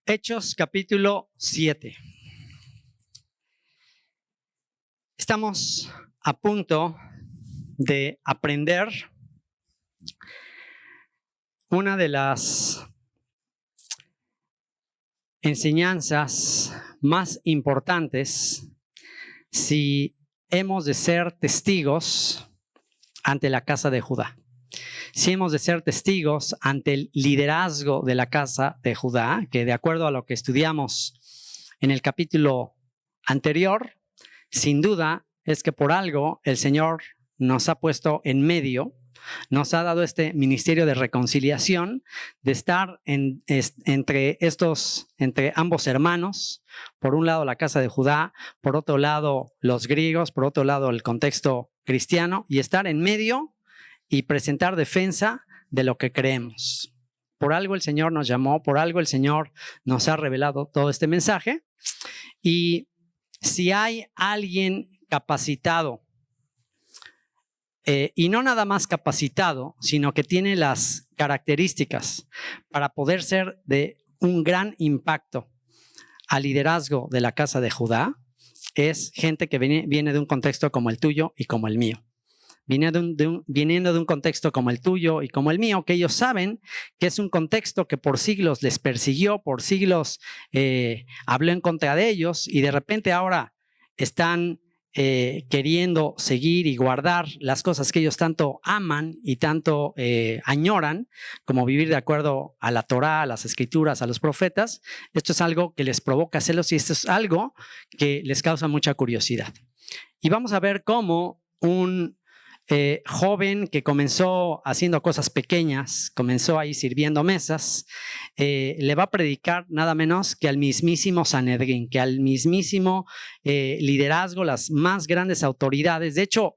Hechos capítulo 7. Estamos a punto de aprender una de las enseñanzas más importantes si hemos de ser testigos ante la casa de Judá. Si hemos de ser testigos ante el liderazgo de la casa de Judá, que de acuerdo a lo que estudiamos en el capítulo anterior, sin duda es que por algo el Señor nos ha puesto en medio, nos ha dado este ministerio de reconciliación, de estar entre ambos hermanos, por un lado la casa de Judá, por otro lado los griegos, por otro lado el contexto cristiano, y estar en medio y presentar defensa de lo que creemos. Por algo el Señor nos llamó, por algo el Señor nos ha revelado todo este mensaje. Y si hay alguien capacitado, y no nada más capacitado, sino que tiene las características para poder ser de un gran impacto al liderazgo de la casa de Judá, es gente que viene de un contexto como el tuyo y como el mío. Viniendo de un contexto como el tuyo y como el mío, que ellos saben que es un contexto que por siglos les persiguió, por siglos habló en contra de ellos, y de repente ahora están queriendo seguir y guardar las cosas que ellos tanto aman y tanto añoran, como vivir de acuerdo a la Torá, a las escrituras, a los profetas. Esto es algo que les provoca celos y esto es algo que les causa mucha curiosidad. Y vamos a ver cómo un joven que comenzó haciendo cosas pequeñas, comenzó ahí sirviendo mesas, le va a predicar nada menos que al mismísimo Sanedrín, que al mismísimo liderazgo, las más grandes autoridades. De hecho,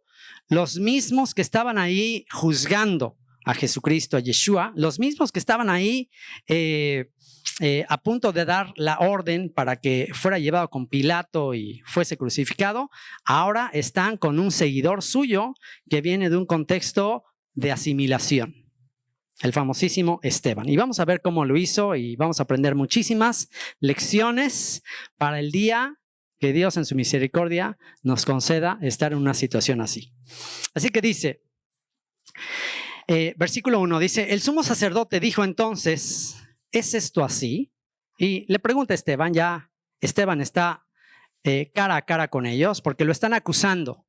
los mismos que estaban ahí juzgando a Jesucristo, a Yeshua, los mismos que estaban ahí a punto de dar la orden para que fuera llevado con Pilato y fuese crucificado, ahora están con un seguidor suyo que viene de un contexto de asimilación, el famosísimo Esteban. Y vamos a ver cómo lo hizo y vamos a aprender muchísimas lecciones para el día que Dios en su misericordia nos conceda estar en una situación así. Así que dice, versículo 1, dice, el sumo sacerdote dijo entonces, ¿es esto así? Y le pregunta a Esteban, ya Esteban está cara a cara con ellos porque lo están acusando.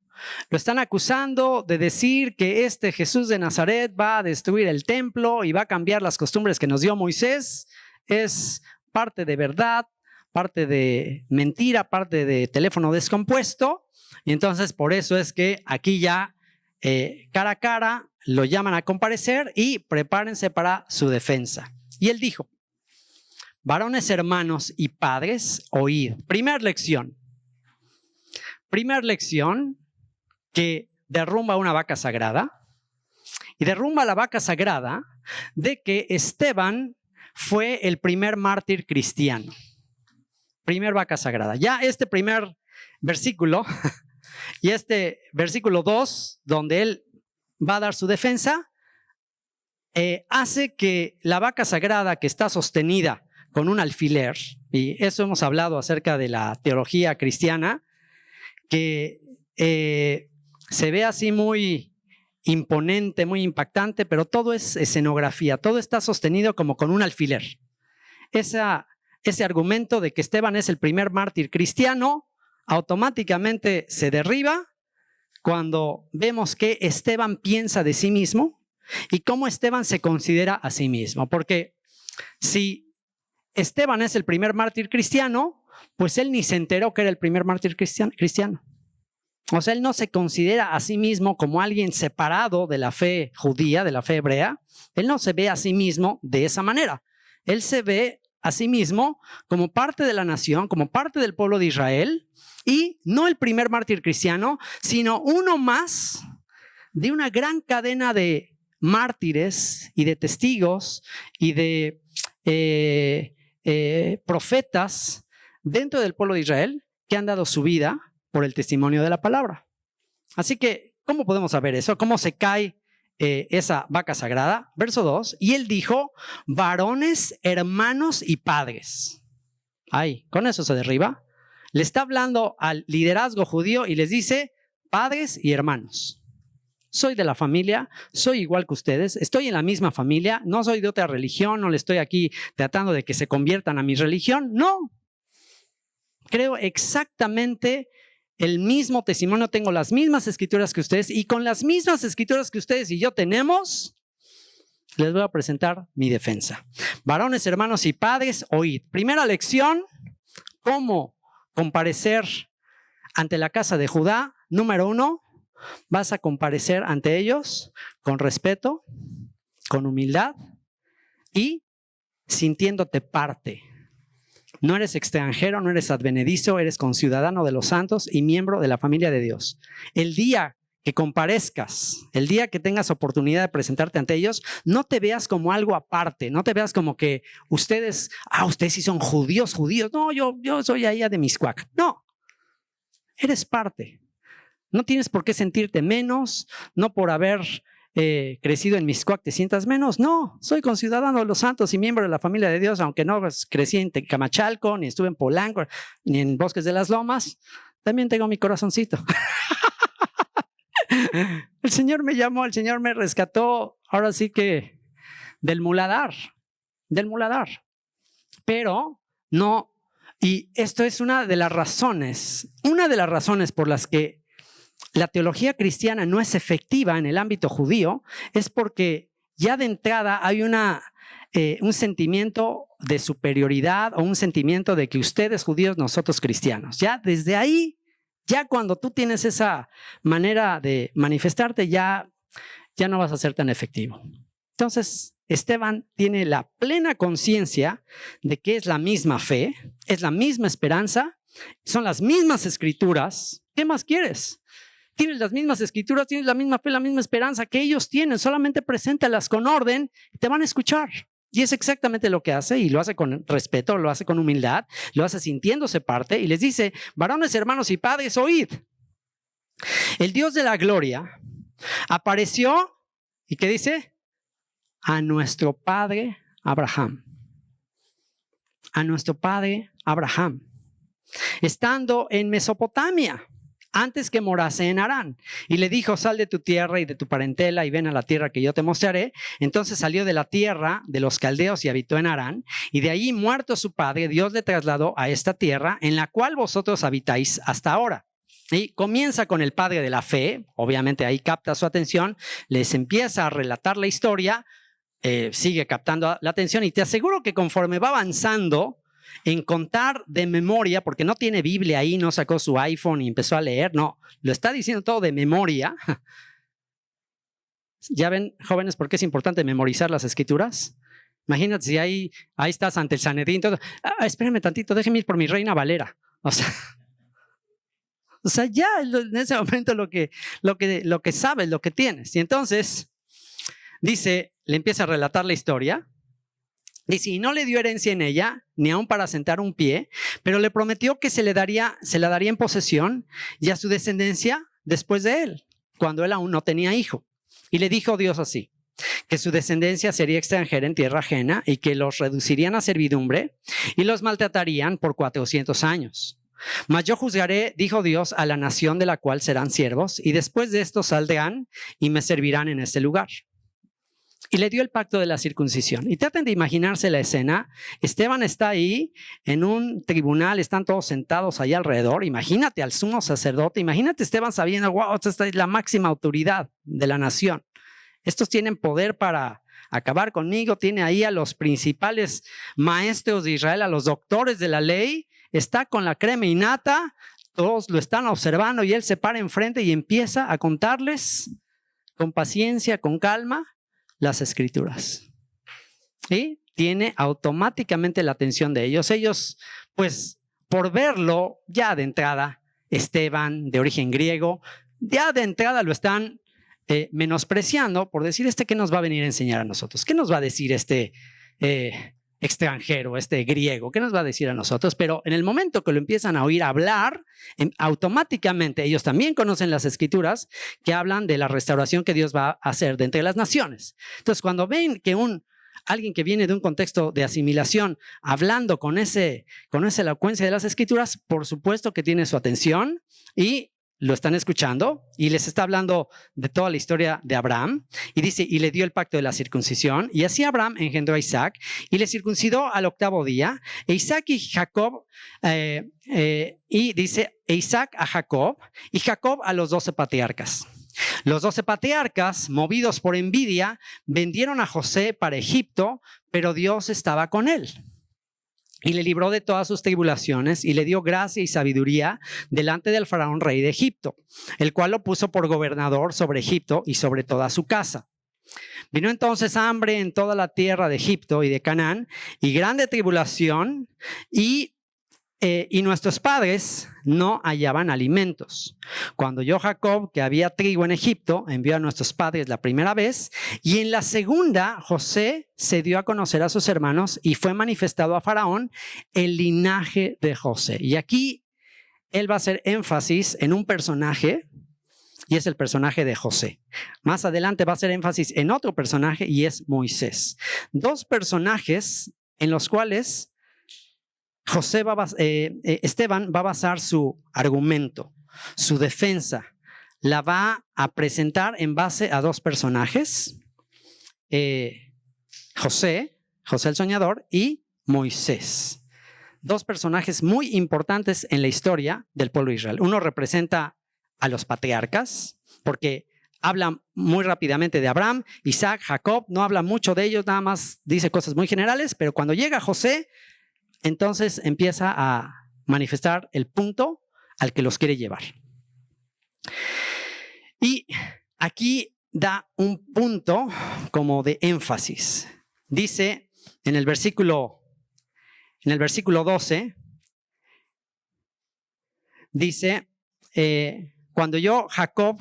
Lo están acusando de decir que este Jesús de Nazaret va a destruir el templo y va a cambiar las costumbres que nos dio Moisés. Es parte de verdad, parte de mentira, parte de teléfono descompuesto. Y entonces por eso es que aquí ya cara a cara lo llaman a comparecer y prepárense para su defensa. Y él dijo, varones hermanos y padres, oíd. Primera lección que derrumba una vaca sagrada, y derrumba la vaca sagrada de que Esteban fue el primer mártir cristiano. Primer vaca sagrada. Ya este primer versículo y este versículo 2, donde él va a dar su defensa, hace que la vaca sagrada que está sostenida con un alfiler, y eso hemos hablado acerca de la teología cristiana, que se ve así muy imponente, muy impactante, pero todo es escenografía, todo está sostenido como con un alfiler. Ese argumento de que Esteban es el primer mártir cristiano automáticamente se derriba cuando vemos que Esteban piensa de sí mismo y cómo Esteban se considera a sí mismo. Porque si Esteban es el primer mártir cristiano, pues él ni se enteró que era el primer mártir cristiano. O sea, él no se considera a sí mismo como alguien separado de la fe judía, de la fe hebrea. Él no se ve a sí mismo de esa manera. Él se ve a sí mismo como parte de la nación, como parte del pueblo de Israel, y no el primer mártir cristiano, sino uno más de una gran cadena de mártires y de testigos y de profetas dentro del pueblo de Israel que han dado su vida por el testimonio de la palabra. Así que, ¿cómo podemos saber eso? ¿Cómo se cae esa vaca sagrada? Verso 2, y él dijo, varones, hermanos y padres. Ay, con eso se derriba. Le está hablando al liderazgo judío y les dice, padres y hermanos, soy de la familia, soy igual que ustedes, estoy en la misma familia, no soy de otra religión, no le estoy aquí tratando de que se conviertan a mi religión, no. Creo exactamente el mismo testimonio, tengo las mismas escrituras que ustedes y con las mismas escrituras que ustedes y yo tenemos, les voy a presentar mi defensa. Varones, hermanos y padres, oíd. Primera lección, cómo comparecer ante la casa de Judá. Número 1, vas a comparecer ante ellos con respeto, con humildad y sintiéndote parte. No eres extranjero, no eres advenedizo, eres conciudadano de los santos y miembro de la familia de Dios. El día que comparezcas, el día que tengas oportunidad de presentarte ante ellos, no te veas como algo aparte, no te veas como que ustedes sí son judíos. No, yo soy allá de Mixcoac. No, eres parte. No tienes por qué sentirte menos, no por haber crecido en Mixcoac te sientas menos. No, soy conciudadano de los santos y miembro de la familia de Dios, aunque no crecí en Tecamachalco, ni estuve en Polanco, ni en Bosques de las Lomas, también tengo mi corazoncito. El Señor me llamó, el Señor me rescató, ahora sí que del muladar. Pero no, y esto es una de las razones por las que la teología cristiana no es efectiva en el ámbito judío, es porque ya de entrada hay un sentimiento de superioridad o un sentimiento de que ustedes judíos, nosotros cristianos. Ya desde ahí, ya cuando tú tienes esa manera de manifestarte, ya no vas a ser tan efectivo. Entonces, Esteban tiene la plena conciencia de que es la misma fe, es la misma esperanza, son las mismas escrituras. ¿Qué más quieres? Tienes las mismas escrituras, tienes la misma fe, la misma esperanza que ellos tienen. Solamente preséntalas con orden y te van a escuchar. Y es exactamente lo que hace, y lo hace con respeto, lo hace con humildad, lo hace sintiéndose parte y les dice, varones, hermanos y padres, oíd. El Dios de la gloria apareció, ¿y qué dice? A nuestro padre Abraham. A nuestro padre Abraham. Estando en Mesopotamia, antes que morase en Harán, y le dijo, sal de tu tierra y de tu parentela y ven a la tierra que yo te mostraré. Entonces salió de la tierra de los caldeos y habitó en Harán, y de allí, muerto su padre, Dios le trasladó a esta tierra en la cual vosotros habitáis hasta ahora. Y comienza con el padre de la fe, obviamente ahí capta su atención, les empieza a relatar la historia, sigue captando la atención, y te aseguro que conforme va avanzando en contar de memoria, porque no tiene Biblia ahí, no sacó su iPhone y empezó a leer, no, lo está diciendo todo de memoria. ¿Ya ven, jóvenes, por qué es importante memorizar las escrituras? Imagínate si ahí estás ante el Sanedrín, todo, espérenme tantito, déjenme ir por mi Reina Valera. O sea, ya en ese momento lo que sabes, lo que tienes. Y entonces, dice, le empieza a relatar la historia. Dice, y no le dio herencia en ella, ni aun para sentar un pie, pero le prometió que se la daría en posesión y a su descendencia después de él, cuando él aún no tenía hijo. Y le dijo Dios así, que su descendencia sería extranjera en tierra ajena y que los reducirían a servidumbre y los maltratarían por 400 años. Mas yo juzgaré, dijo Dios, a la nación de la cual serán siervos, y después de esto saldrán y me servirán en este lugar. Y le dio el pacto de la circuncisión. Y traten de imaginarse la escena. Esteban está ahí en un tribunal, están todos sentados ahí alrededor. Imagínate al sumo sacerdote, imagínate Esteban sabiendo, wow, esta es la máxima autoridad de la nación. Estos tienen poder para acabar conmigo. Tiene ahí a los principales maestros de Israel, a los doctores de la ley. Está con la crema innata, todos lo están observando y él se para enfrente y empieza a contarles con paciencia, con calma, las escrituras. Y tiene automáticamente la atención de ellos. Ellos, pues, por verlo, ya de entrada, Esteban, de origen griego, ya de entrada lo están menospreciando por decir, ¿qué nos va a venir a enseñar a nosotros? ¿Qué nos va a decir este extranjero, este griego? ¿Qué nos va a decir a nosotros? Pero en el momento que lo empiezan a oír hablar, automáticamente ellos también conocen las escrituras que hablan de la restauración que Dios va a hacer de entre las naciones. Entonces, cuando ven que un alguien que viene de un contexto de asimilación, hablando con esa elocuencia de las Escrituras, por supuesto que tiene su atención y lo están escuchando y les está hablando de toda la historia de Abraham y dice, y le dio el pacto de la circuncisión y así Abraham engendró a Isaac y le circuncidó al 8º día e Isaac y Jacob y dice Isaac a Jacob y Jacob a los 12 patriarcas. Los 12 patriarcas, movidos por envidia, vendieron a José para Egipto, pero Dios estaba con él. Y le libró de todas sus tribulaciones y le dio gracia y sabiduría delante del faraón rey de Egipto, el cual lo puso por gobernador sobre Egipto y sobre toda su casa. Vino entonces hambre en toda la tierra de Egipto y de Canaán y grande tribulación y nuestros padres no hallaban alimentos. Cuando oyó Jacob que había trigo en Egipto, envió a nuestros padres la primera vez y en la segunda José se dio a conocer a sus hermanos y fue manifestado a Faraón el linaje de José. Y aquí él va a hacer énfasis en un personaje y es el personaje de José. Más adelante va a hacer énfasis en otro personaje y es Moisés. Dos personajes en los cuales Esteban va a basar su argumento, su defensa, la va a presentar en base a dos personajes, José el soñador y Moisés. Dos personajes muy importantes en la historia del pueblo de Israel. Uno representa a los patriarcas, porque habla muy rápidamente de Abraham, Isaac, Jacob, no habla mucho de ellos, nada más dice cosas muy generales, pero cuando llega José, entonces empieza a manifestar el punto al que los quiere llevar. Y aquí da un punto como de énfasis. Dice en el versículo 12, dice, cuando oyó Jacob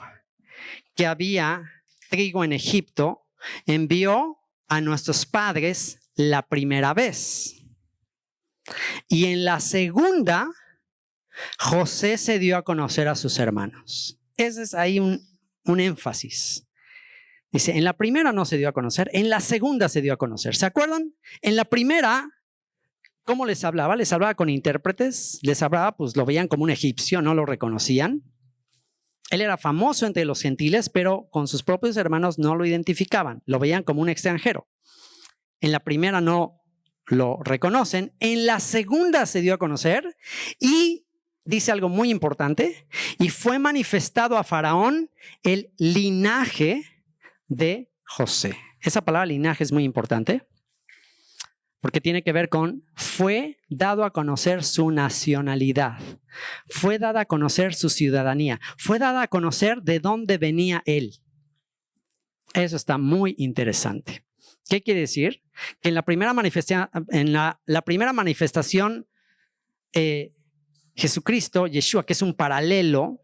que había trigo en Egipto, envió a nuestros padres la primera vez. Y en la segunda, José se dio a conocer a sus hermanos. Ese es ahí un énfasis. Dice, en la primera no se dio a conocer, en la segunda se dio a conocer. ¿Se acuerdan? En la primera, ¿cómo les hablaba? Les hablaba con intérpretes, les hablaba, pues lo veían como un egipcio, no lo reconocían. Él era famoso entre los gentiles, pero con sus propios hermanos no lo identificaban, lo veían como un extranjero. En la primera no lo reconocen, en la segunda se dio a conocer y dice algo muy importante, y fue manifestado a Faraón el linaje de José. Esa palabra linaje es muy importante porque tiene que ver con fue dado a conocer su nacionalidad, fue dada a conocer su ciudadanía, fue dada a conocer de dónde venía él. Eso está muy interesante. ¿Qué quiere decir? Que en la primera manifestación, Jesucristo, Yeshua, que es un paralelo,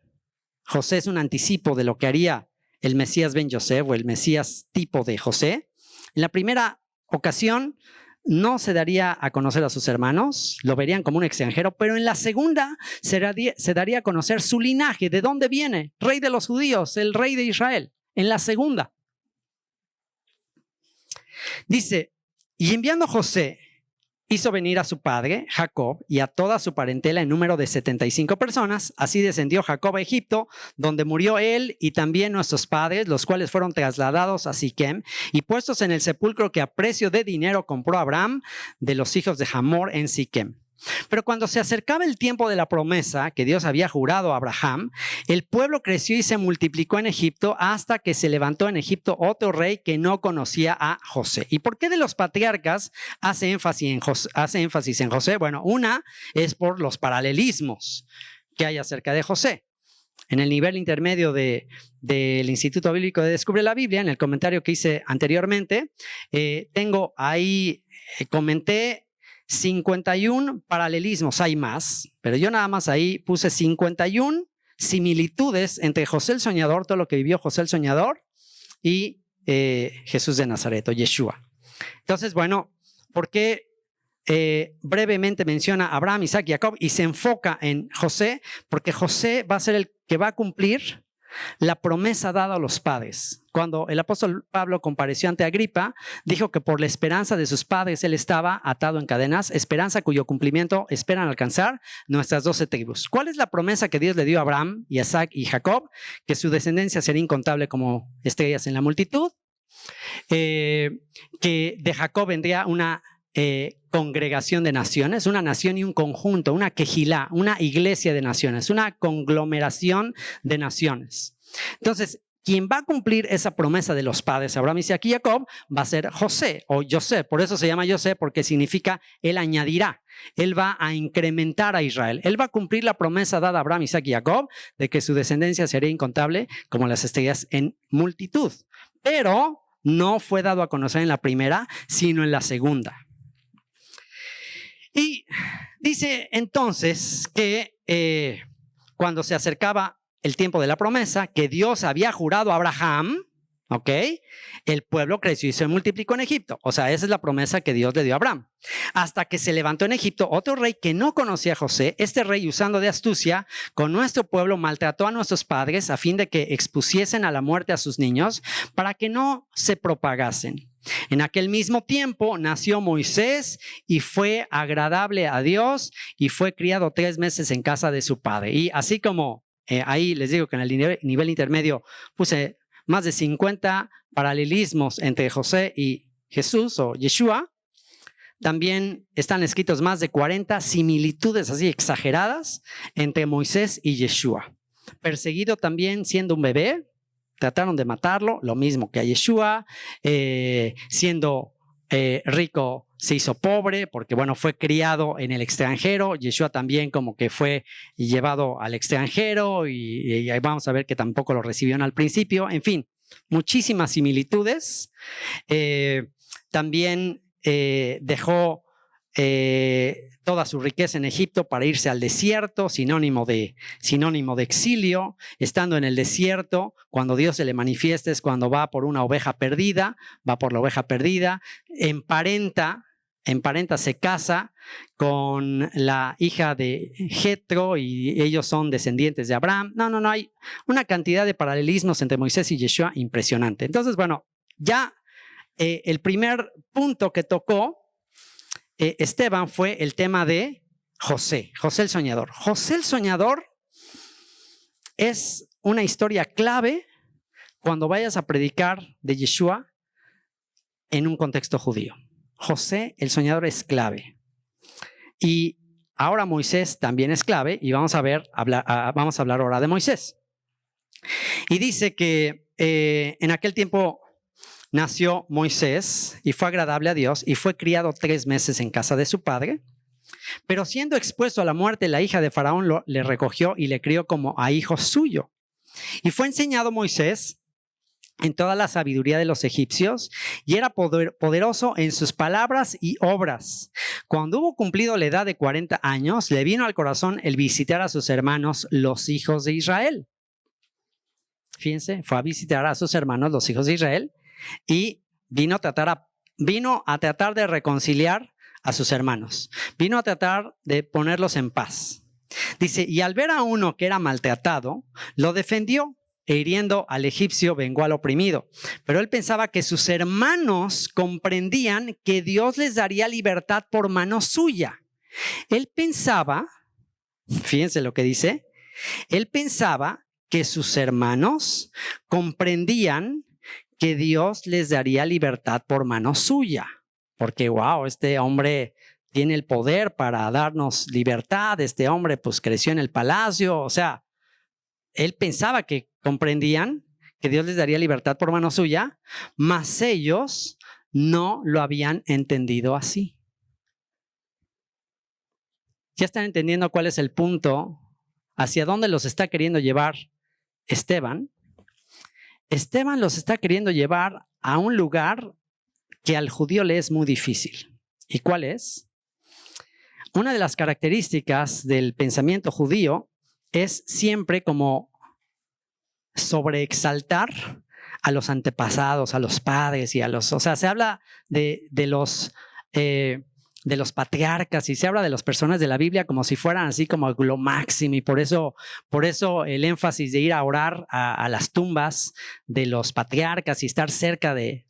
José es un anticipo de lo que haría el Mesías Ben Yosef o el Mesías tipo de José. En la primera ocasión no se daría a conocer a sus hermanos, lo verían como un extranjero, pero en la segunda se daría a conocer su linaje, de dónde viene, rey de los judíos, el rey de Israel, en la segunda. Dice, y enviando José, hizo venir a su padre, Jacob, y a toda su parentela en número de 75 personas. Así descendió Jacob a Egipto, donde murió él y también nuestros padres, los cuales fueron trasladados a Siquem y puestos en el sepulcro que a precio de dinero compró Abraham de los hijos de Hamor en Siquem. Pero cuando se acercaba el tiempo de la promesa que Dios había jurado a Abraham, el pueblo creció y se multiplicó en Egipto hasta que se levantó en Egipto otro rey que no conocía a José. ¿Y por qué de los patriarcas hace énfasis en José? Bueno, una es por los paralelismos que hay acerca de José. En el nivel intermedio del Instituto Bíblico de Descubre la Biblia, en el comentario que hice anteriormente, tengo ahí, comenté 51 paralelismos, hay más, pero yo nada más ahí puse 51 similitudes entre José el Soñador, todo lo que vivió José el Soñador y Jesús de Nazaret o Yeshua. Entonces, bueno, ¿por qué brevemente menciona a Abraham, Isaac y Jacob y se enfoca en José? Porque José va a ser el que va a cumplir la promesa dada a los padres. Cuando el apóstol Pablo compareció ante Agripa, dijo que por la esperanza de sus padres él estaba atado en cadenas, esperanza cuyo cumplimiento esperan alcanzar nuestras 12 tribus. ¿Cuál es la promesa que Dios le dio a Abraham, Isaac y Jacob? Que su descendencia sería incontable como estrellas en la multitud, que de Jacob vendría una congregación de naciones, una nación y un conjunto, una quejilá, una iglesia de naciones, una conglomeración de naciones. Entonces, quien va a cumplir esa promesa de los padres, Abraham, Isaac y Jacob, va a ser José o José. Por eso se llama José, porque significa él añadirá. Él va a incrementar a Israel. Él va a cumplir la promesa dada a Abraham, Isaac y Jacob de que su descendencia sería incontable como las estrellas en multitud. Pero no fue dado a conocer en la primera, sino en la segunda. Y dice entonces que cuando se acercaba el tiempo de la promesa, que Dios había jurado a Abraham, ¿ok? El pueblo creció y se multiplicó en Egipto. O sea, esa es la promesa que Dios le dio a Abraham. Hasta que se levantó en Egipto otro rey que no conocía a José. Este rey, usando de astucia, con nuestro pueblo maltrató a nuestros padres a fin de que expusiesen a la muerte a sus niños para que no se propagasen. En aquel mismo tiempo nació Moisés y fue agradable a Dios y fue criado 3 meses en casa de su padre. Y así como ahí les digo que en el nivel intermedio puse más de 50 paralelismos entre José y Jesús o Yeshua, también están escritos más de 40 similitudes así exageradas entre Moisés y Yeshua. Perseguido también siendo un bebé, trataron de matarlo, lo mismo que a Yeshua. Siendo rico se hizo pobre porque, bueno, fue criado en el extranjero. Yeshua también como que fue llevado al extranjero y ahí vamos a ver que tampoco lo recibieron al principio. En fin, muchísimas similitudes. También dejó toda su riqueza en Egipto para irse al desierto, sinónimo de exilio. Estando en el desierto, cuando Dios se le manifiesta es cuando va por una oveja perdida, va por la oveja perdida, emparenta, se casa con la hija de Jetro y ellos son descendientes de Abraham. No, hay una cantidad de paralelismos entre Moisés y Yeshua impresionante. Entonces, bueno, ya el primer punto que tocó Esteban fue el tema de José el soñador. José el soñador es una historia clave cuando vayas a predicar de Yeshua en un contexto judío. José el soñador es clave. Y ahora Moisés también es clave y vamos a hablar ahora de Moisés. Y dice que en aquel tiempo nació Moisés y fue agradable a Dios y fue criado 3 meses en casa de su padre. Pero siendo expuesto a la muerte, la hija de Faraón le recogió y le crió como a hijo suyo. Y fue enseñado Moisés en toda la sabiduría de los egipcios y era poderoso en sus palabras y obras. Cuando hubo cumplido la edad de 40 años, le vino al corazón el visitar a sus hermanos, los hijos de Israel. Fíjense, fue a visitar a sus hermanos, los hijos de Israel, y vino a tratar de reconciliar a sus hermanos. Vino a tratar de ponerlos en paz. Dice, y al ver a uno que era maltratado, lo defendió e hiriendo al egipcio vengó al oprimido. Pero él pensaba que sus hermanos comprendían que Dios les daría libertad por mano suya. Él pensaba, fíjense lo que dice, él pensaba que sus hermanos comprendían que Dios les daría libertad por mano suya. Porque, wow, este hombre tiene el poder para darnos libertad. Este hombre pues creció en el palacio. O sea, él pensaba que comprendían que Dios les daría libertad por mano suya, mas ellos no lo habían entendido así. ¿Ya están entendiendo cuál es el punto? ¿Hacia dónde los está queriendo llevar Esteban? Esteban los está queriendo llevar a un lugar que al judío le es muy difícil. ¿Y cuál es? Una de las características del pensamiento judío es siempre como sobreexaltar a los antepasados, a los padres y a los... O sea, se habla de los de los patriarcas y se habla de las personas de la Biblia como si fueran así como lo máximo, y por eso el énfasis de ir a orar a las tumbas de los patriarcas y estar cerca de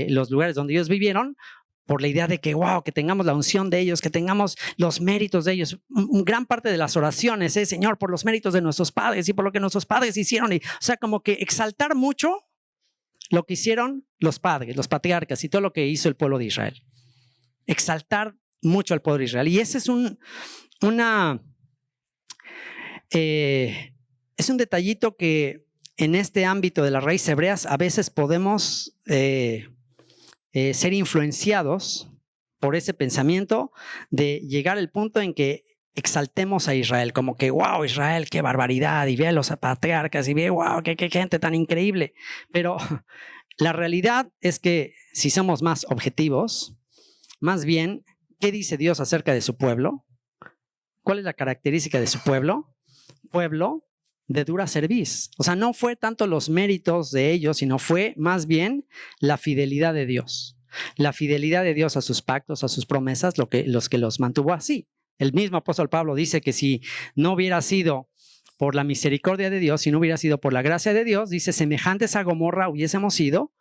los lugares donde ellos vivieron, por la idea de que, wow, que tengamos la unción de ellos, que tengamos los méritos de ellos. Gran parte de las oraciones es, Señor, por los méritos de nuestros padres y por lo que nuestros padres hicieron. O sea, como que exaltar mucho lo que hicieron los padres, los patriarcas y todo lo que hizo el pueblo de Israel. Exaltar mucho al pueblo de Israel. Y ese es un detallito que en este ámbito de las raíces hebreas a veces podemos ser influenciados por ese pensamiento de llegar al punto en que exaltemos a Israel, como que, wow, Israel, qué barbaridad, y ve a los patriarcas, y ve, wow, qué gente tan increíble. Pero la realidad es que si somos más objetivos, más bien, ¿qué dice Dios acerca de su pueblo? ¿Cuál es la característica de su pueblo? Pueblo de dura cerviz. O sea, no fue tanto los méritos de ellos, sino fue más bien la fidelidad de Dios. La fidelidad de Dios a sus pactos, a sus promesas, los que los mantuvo así. El mismo apóstol Pablo dice que si no hubiera sido por la misericordia de Dios, si no hubiera sido por la gracia de Dios, dice, semejantes a Gomorra hubiésemos sido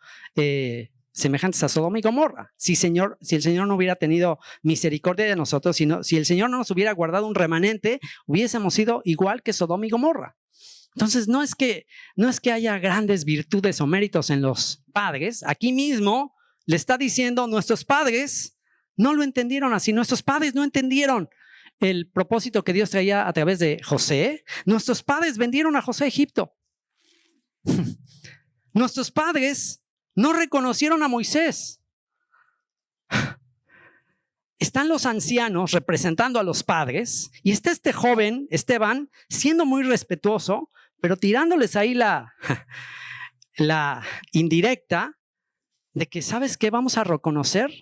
semejantes a Sodoma y Gomorra. Si el Señor no hubiera tenido misericordia de nosotros, si el Señor no nos hubiera guardado un remanente, hubiésemos sido igual que Sodoma y Gomorra. Entonces, no es que haya grandes virtudes o méritos en los padres. Aquí mismo le está diciendo, nuestros padres no lo entendieron así. Nuestros padres no entendieron el propósito que Dios traía a través de José. Nuestros padres vendieron a José a Egipto. Nuestros padres no reconocieron a Moisés. Están los ancianos representando a los padres y está este joven, Esteban, siendo muy respetuoso, pero tirándoles ahí la indirecta de que, ¿sabes qué? Vamos a reconocer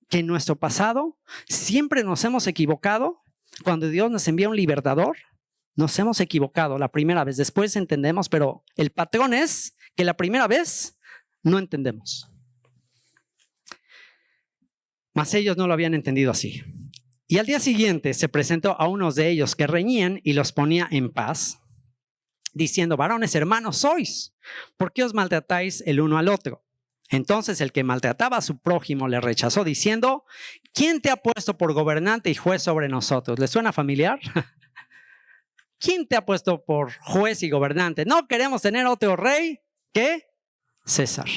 que en nuestro pasado siempre nos hemos equivocado. Cuando Dios nos envía un libertador, nos hemos equivocado la primera vez. Después entendemos, pero el patrón es que la primera vez no entendemos. Mas ellos no lo habían entendido así. Y al día siguiente se presentó a unos de ellos que reñían y los ponía en paz, diciendo, varones hermanos sois, ¿por qué os maltratáis el uno al otro? Entonces el que maltrataba a su prójimo le rechazó, diciendo, ¿quién te ha puesto por gobernante y juez sobre nosotros? ¿Les suena familiar? ¿Quién te ha puesto por juez y gobernante? No queremos tener otro rey que César.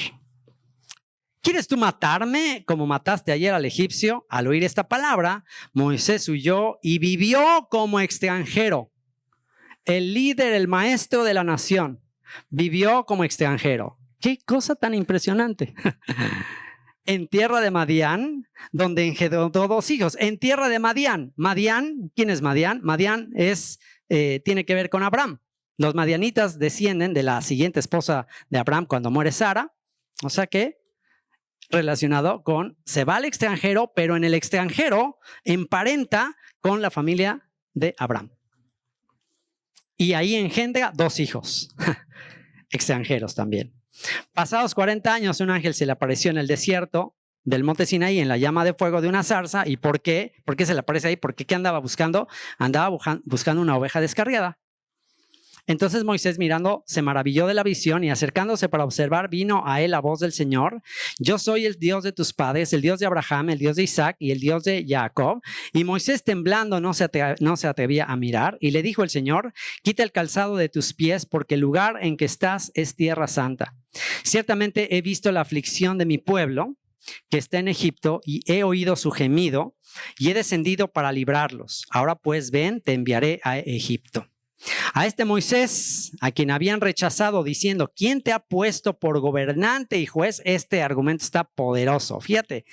¿Quieres tú matarme como mataste ayer al egipcio? Al oír esta palabra, Moisés huyó y vivió como extranjero. El líder, el maestro de la nación, vivió como extranjero. ¡Qué cosa tan impresionante! En tierra de Madián, donde engendró 2 hijos. En tierra de Madián. Madián, ¿quién es Madián? Madián tiene que ver con Abraham. Los madianitas descienden de la siguiente esposa de Abraham cuando muere Sara. O sea que relacionado con, se va al extranjero, pero en el extranjero emparenta con la familia de Abraham. Y ahí engendra 2 hijos, extranjeros también. Pasados 40 años, un ángel se le apareció en el desierto del monte Sinaí en la llama de fuego de una zarza. ¿Y por qué? ¿Por qué se le aparece ahí? Porque ¿qué andaba buscando? Andaba buscando una oveja descarriada. Entonces Moisés, mirando, se maravilló de la visión y acercándose para observar, vino a él la voz del Señor. Yo soy el Dios de tus padres, el Dios de Abraham, el Dios de Isaac y el Dios de Jacob. Y Moisés, temblando, no se atrevía a mirar. Y le dijo el Señor, quita el calzado de tus pies, porque el lugar en que estás es tierra santa. Ciertamente he visto la aflicción de mi pueblo que está en Egipto y he oído su gemido y he descendido para librarlos. Ahora pues ven, te enviaré a Egipto. A este Moisés, a quien habían rechazado diciendo, ¿quién te ha puesto por gobernante y juez? Este argumento está poderoso. Fíjate,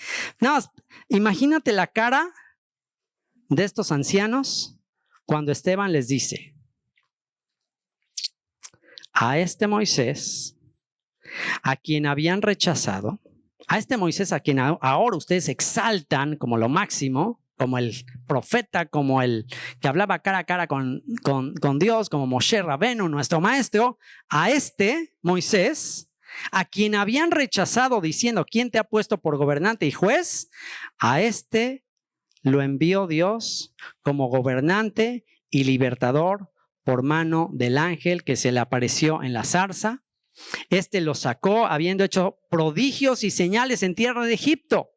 nada más, imagínate la cara de estos ancianos cuando Esteban les dice, a este Moisés, a quien habían rechazado, a este Moisés a quien ahora ustedes exaltan como lo máximo, como el profeta, como el que hablaba cara a cara con Dios, como Moshe Rabenu, nuestro maestro, a este Moisés, a quien habían rechazado diciendo, ¿quién te ha puesto por gobernante y juez? A este lo envió Dios como gobernante y libertador por mano del ángel que se le apareció en la zarza. Este lo sacó habiendo hecho prodigios y señales en tierra de Egipto.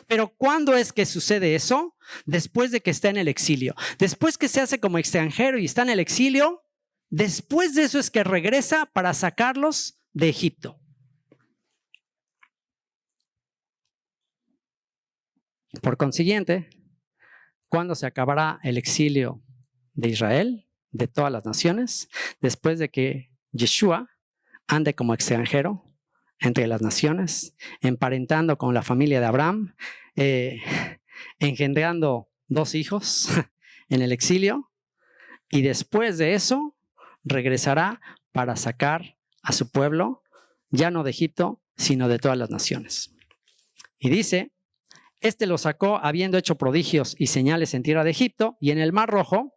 Pero ¿cuándo es que sucede eso? Después de que está en el exilio. Después que se hace como extranjero y está en el exilio, después de eso es que regresa para sacarlos de Egipto. Por consiguiente, ¿cuándo se acabará el exilio de Israel, de todas las naciones? Después de que Yeshua ande como extranjero entre las naciones, emparentando con la familia de Abraham, engendrando 2 hijos en el exilio, y después de eso regresará para sacar a su pueblo, ya no de Egipto, sino de todas las naciones. Y dice, este lo sacó habiendo hecho prodigios y señales en tierra de Egipto y en el Mar Rojo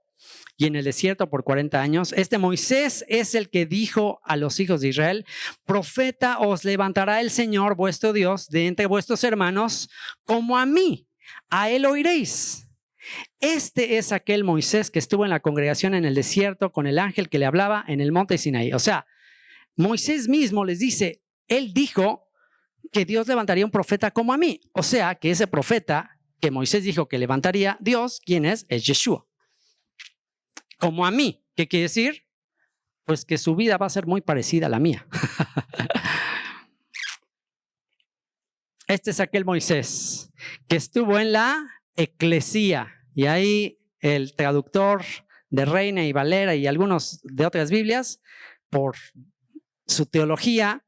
y en el desierto por 40 años. Este Moisés es el que dijo a los hijos de Israel: profeta os levantará el Señor vuestro Dios de entre vuestros hermanos, como a mí, a él oiréis. Este es aquel Moisés que estuvo en la congregación en el desierto con el ángel que le hablaba en el monte Sinaí. O sea, Moisés mismo les dice, él dijo que Dios levantaría un profeta como a mí. O sea, que ese profeta que Moisés dijo que levantaría Dios, ¿quién es? Es Yeshua. Como a mí. ¿Qué quiere decir? Pues que su vida va a ser muy parecida a la mía. Este es aquel Moisés que estuvo en la eclesía. Y ahí el traductor de Reina y Valera y algunos de otras Biblias, por su teología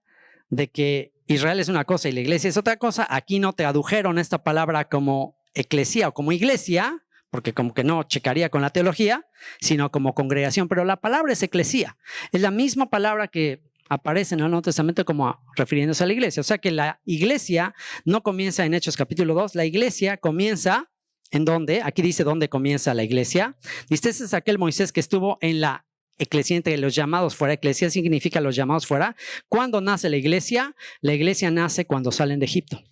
de que Israel es una cosa y la iglesia es otra cosa, aquí no tradujeron esta palabra como eclesía o como iglesia, porque como que no checaría con la teología, sino como congregación. Pero la palabra es eclesía. Es la misma palabra que aparece en el Nuevo Testamento como refiriéndose a la iglesia. O sea que la iglesia no comienza en Hechos capítulo 2, la iglesia comienza ¿en dónde? Aquí dice dónde comienza la iglesia. Dice, este es aquel Moisés que estuvo en la eclesía entre los llamados fuera. Eclesía significa los llamados fuera. ¿Cuándo nace la iglesia? La iglesia nace cuando salen de Egipto.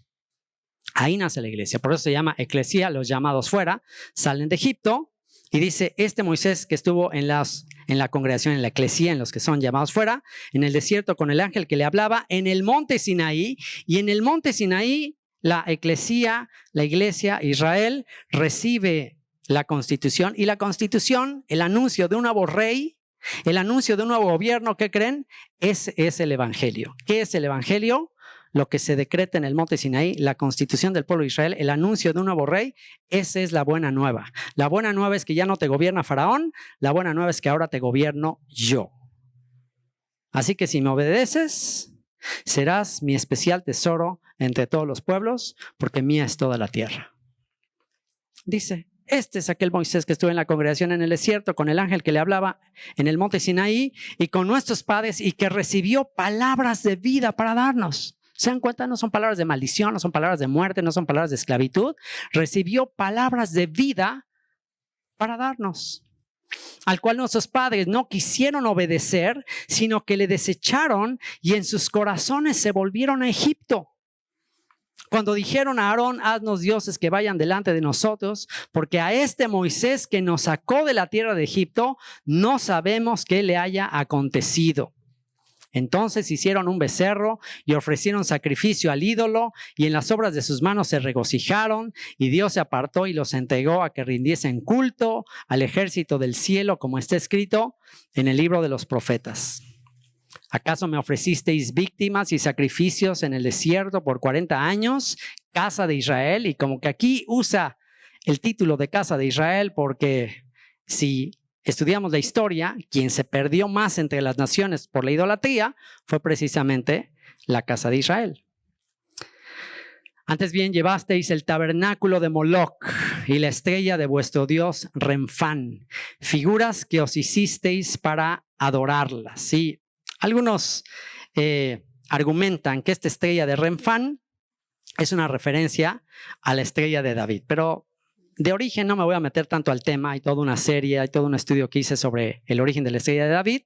Ahí nace la iglesia. Por eso se llama eclesía, los llamados fuera. Salen de Egipto. Y dice, este Moisés que estuvo en la congregación, en la eclesía, en los que son llamados fuera, en el desierto con el ángel que le hablaba, en el monte Sinaí. Y en el monte Sinaí, la eclesía, la iglesia, Israel, recibe la constitución. Y la constitución, el anuncio de un nuevo rey, el anuncio de un nuevo gobierno, ¿qué creen? Ese es el evangelio. ¿Qué es el evangelio? Lo que se decreta en el monte Sinaí, la constitución del pueblo de Israel, el anuncio de un nuevo rey, esa es la buena nueva. La buena nueva es que ya no te gobierna Faraón, la buena nueva es que ahora te gobierno yo. Así que si me obedeces, serás mi especial tesoro entre todos los pueblos, porque mía es toda la tierra. Dice, este es aquel Moisés que estuvo en la congregación en el desierto con el ángel que le hablaba en el monte Sinaí y con nuestros padres y que recibió palabras de vida para darnos. ¿Se dan cuenta? No son palabras de maldición, no son palabras de muerte, no son palabras de esclavitud. Recibió palabras de vida para darnos, al cual nuestros padres no quisieron obedecer, sino que le desecharon y en sus corazones se volvieron a Egipto. Cuando dijeron a Aarón, haznos dioses que vayan delante de nosotros, porque a este Moisés que nos sacó de la tierra de Egipto, no sabemos qué le haya acontecido. Entonces hicieron un becerro y ofrecieron sacrificio al ídolo y en las obras de sus manos se regocijaron y Dios se apartó y los entregó a que rindiesen culto al ejército del cielo, como está escrito en el libro de los profetas. ¿Acaso me ofrecisteis víctimas y sacrificios en el desierto por 40 años, casa de Israel? Y como que aquí usa el título de casa de Israel porque si estudiamos la historia, quien se perdió más entre las naciones por la idolatría fue precisamente la casa de Israel. Antes bien llevasteis el tabernáculo de Moloc y la estrella de vuestro dios Renfán, figuras que os hicisteis para adorarlas. Sí, algunos argumentan que esta estrella de Renfán es una referencia a la estrella de David, pero de origen no me voy a meter tanto al tema. Hay toda una serie, hay todo un estudio que hice sobre el origen de la estrella de David,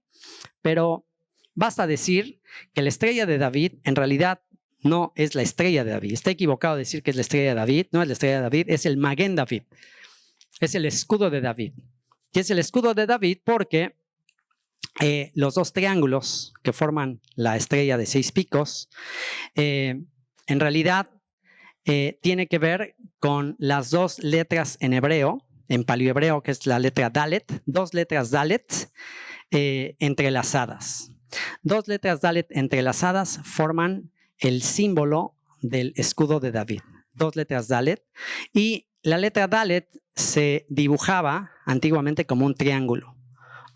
pero basta decir que la estrella de David en realidad no es la estrella de David. Está equivocado decir que es la estrella de David. No es la estrella de David, es el Maguen David. Es el escudo de David. Y es el escudo de David porque los dos triángulos que forman la estrella de 6 picos, en realidad tiene que ver con las 2 letras en hebreo, en paleohebreo, que es la letra Dalet, 2 letras Dalet entrelazadas. 2 letras Dalet entrelazadas forman el símbolo del escudo de David. 2 letras Dalet. Y la letra Dalet se dibujaba antiguamente como un triángulo.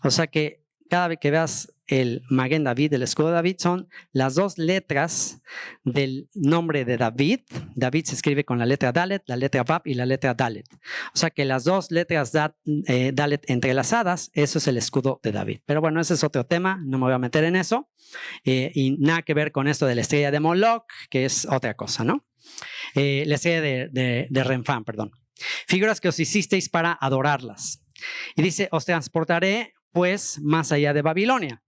O sea que cada vez que veas el Maguen David, el escudo de David, son las 2 letras del nombre de David. David se escribe con la letra Dalet, la letra Vav y la letra Dalet. O sea que las 2 letras Dalet entrelazadas, eso es el escudo de David. Pero bueno, ese es otro tema, no me voy a meter en eso. Y nada que ver con esto de la estrella de Moloch, que es otra cosa, ¿no? La estrella de Renfán, perdón. Figuras que os hicisteis para adorarlas. Y dice, os transportaré pues más allá de Babilonia.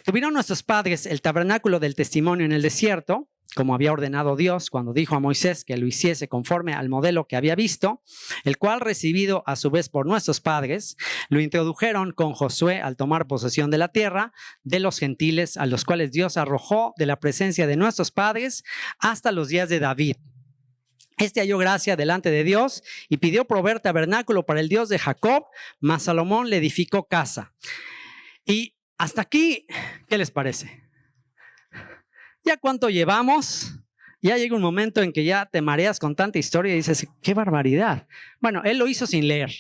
Tuvieron nuestros padres el tabernáculo del testimonio en el desierto, como había ordenado Dios cuando dijo a Moisés que lo hiciese conforme al modelo que había visto, el cual recibido a su vez por nuestros padres, lo introdujeron con Josué al tomar posesión de la tierra de los gentiles a los cuales Dios arrojó de la presencia de nuestros padres hasta los días de David. Este halló gracia delante de Dios y pidió proveer tabernáculo para el Dios de Jacob, mas Salomón le edificó casa. Y hasta aquí, ¿qué les parece? ¿Ya cuánto llevamos? Ya llega un momento en que ya te mareas con tanta historia y dices, ¡qué barbaridad! Bueno, él lo hizo sin leer.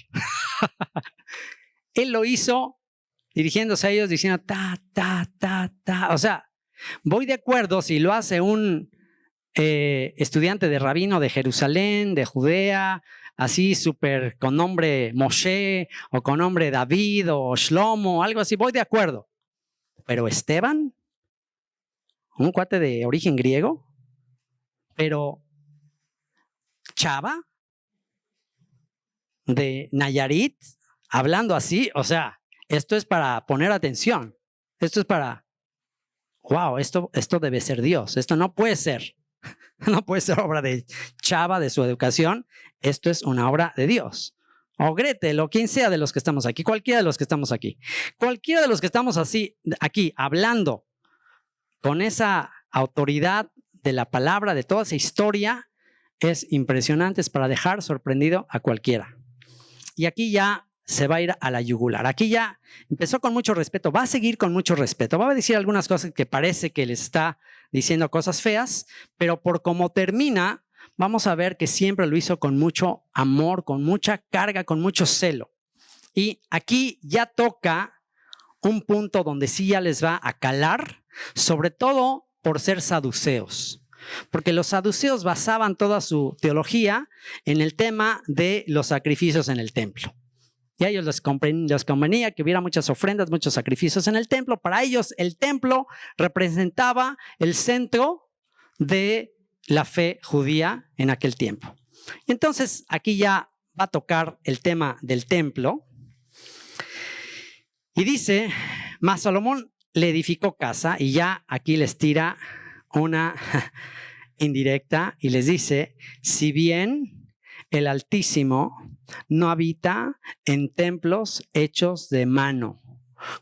Él lo hizo dirigiéndose a ellos diciendo, ta, ta, ta, ta. O sea, voy de acuerdo si lo hace un estudiante de rabino de Jerusalén, de Judea, así súper con nombre Moshe o con nombre David o Shlomo, algo así, voy de acuerdo. Pero Esteban, un cuate de origen griego, pero Chava de Nayarit, hablando así, o sea, esto es para poner atención, esto es para, wow, esto debe ser Dios, esto no puede ser. No puede ser obra de Chava, de su educación. Esto es una obra de Dios. O Gretel, o quien sea de los que estamos aquí, cualquiera de los que estamos aquí. Cualquiera de los que estamos así, aquí, hablando con esa autoridad de la palabra, de toda esa historia, es impresionante, es para dejar sorprendido a cualquiera. Y aquí ya se va a ir a la yugular. Aquí ya empezó con mucho respeto, va a seguir con mucho respeto, va a decir algunas cosas que parece que les está diciendo cosas feas, pero por cómo termina, vamos a ver que siempre lo hizo con mucho amor, con mucha carga, con mucho celo. Y aquí ya toca un punto donde sí ya les va a calar, sobre todo por ser saduceos. Porque los saduceos basaban toda su teología en el tema de los sacrificios en el templo. Y a ellos les convenía que hubiera muchas ofrendas, muchos sacrificios en el templo. Para ellos el templo representaba el centro de la fe judía en aquel tiempo. Y entonces aquí ya va a tocar el tema del templo. Y dice, mas Salomón le edificó casa, y ya aquí les tira una indirecta y les dice, si bien el Altísimo no habita en templos hechos de mano.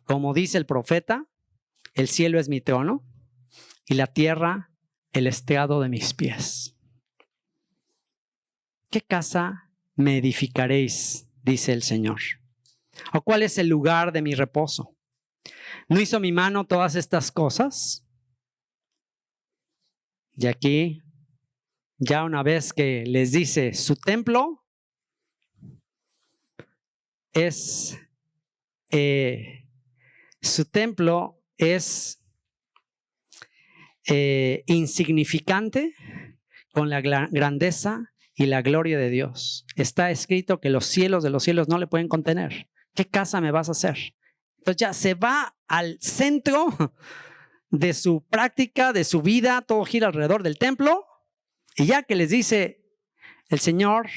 Como dice el profeta, el cielo es mi trono y la tierra el estrado de mis pies. ¿Qué casa me edificaréis? Dice el Señor. ¿O cuál es el lugar de mi reposo? ¿No hizo mi mano todas estas cosas? Y aquí, ya una vez que les dice su templo, su templo es insignificante con la grandeza y la gloria de Dios. Está escrito que los cielos de los cielos no le pueden contener. ¿Qué casa me vas a hacer? Entonces ya se va al centro de su práctica, de su vida, todo gira alrededor del templo, y ya que les dice el Señor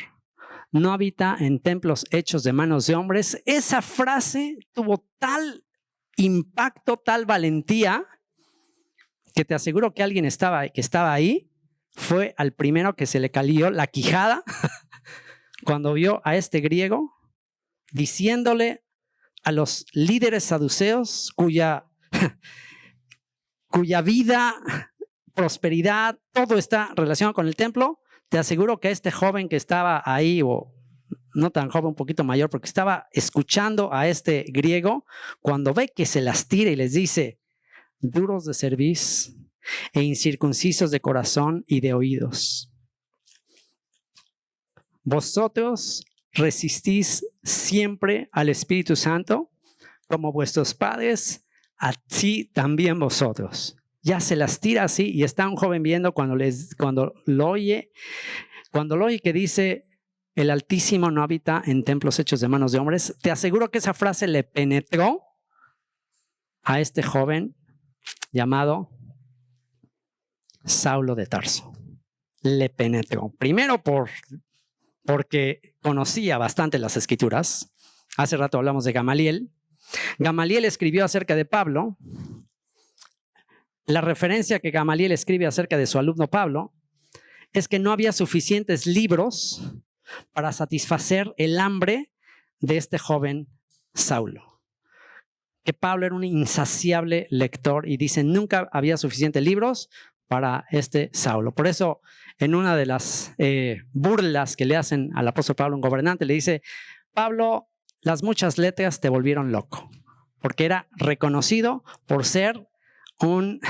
no habita en templos hechos de manos de hombres, esa frase tuvo tal impacto, tal valentía, que te aseguro que alguien que estaba ahí fue al primero que se le cayó la quijada cuando vio a este griego diciéndole a los líderes saduceos cuya vida, prosperidad, todo está relacionado con el templo. Te aseguro que este joven que estaba ahí, o no tan joven, un poquito mayor, porque estaba escuchando a este griego, cuando ve que se las tira y les dice: duros de cerviz e incircuncisos de corazón y de oídos, vosotros resistís siempre al Espíritu Santo, como vuestros padres, así también vosotros. Ya se las tira así, y está un joven viendo cuando lo oye que dice: el Altísimo no habita en templos hechos de manos de hombres. Te aseguro que esa frase le penetró a este joven llamado Saulo de Tarso. Le penetró. Primero porque conocía bastante las Escrituras. Hace rato hablamos de Gamaliel. Gamaliel escribió acerca de Pablo. La referencia que Gamaliel escribe acerca de su alumno Pablo es que no había suficientes libros para satisfacer el hambre de este joven Saulo. Que Pablo era un insaciable lector, y dice: nunca había suficientes libros para este Saulo. Por eso, en una de las burlas que le hacen al apóstol Pablo, un gobernante, le dice: Pablo, las muchas letras te volvieron loco, porque era reconocido por ser un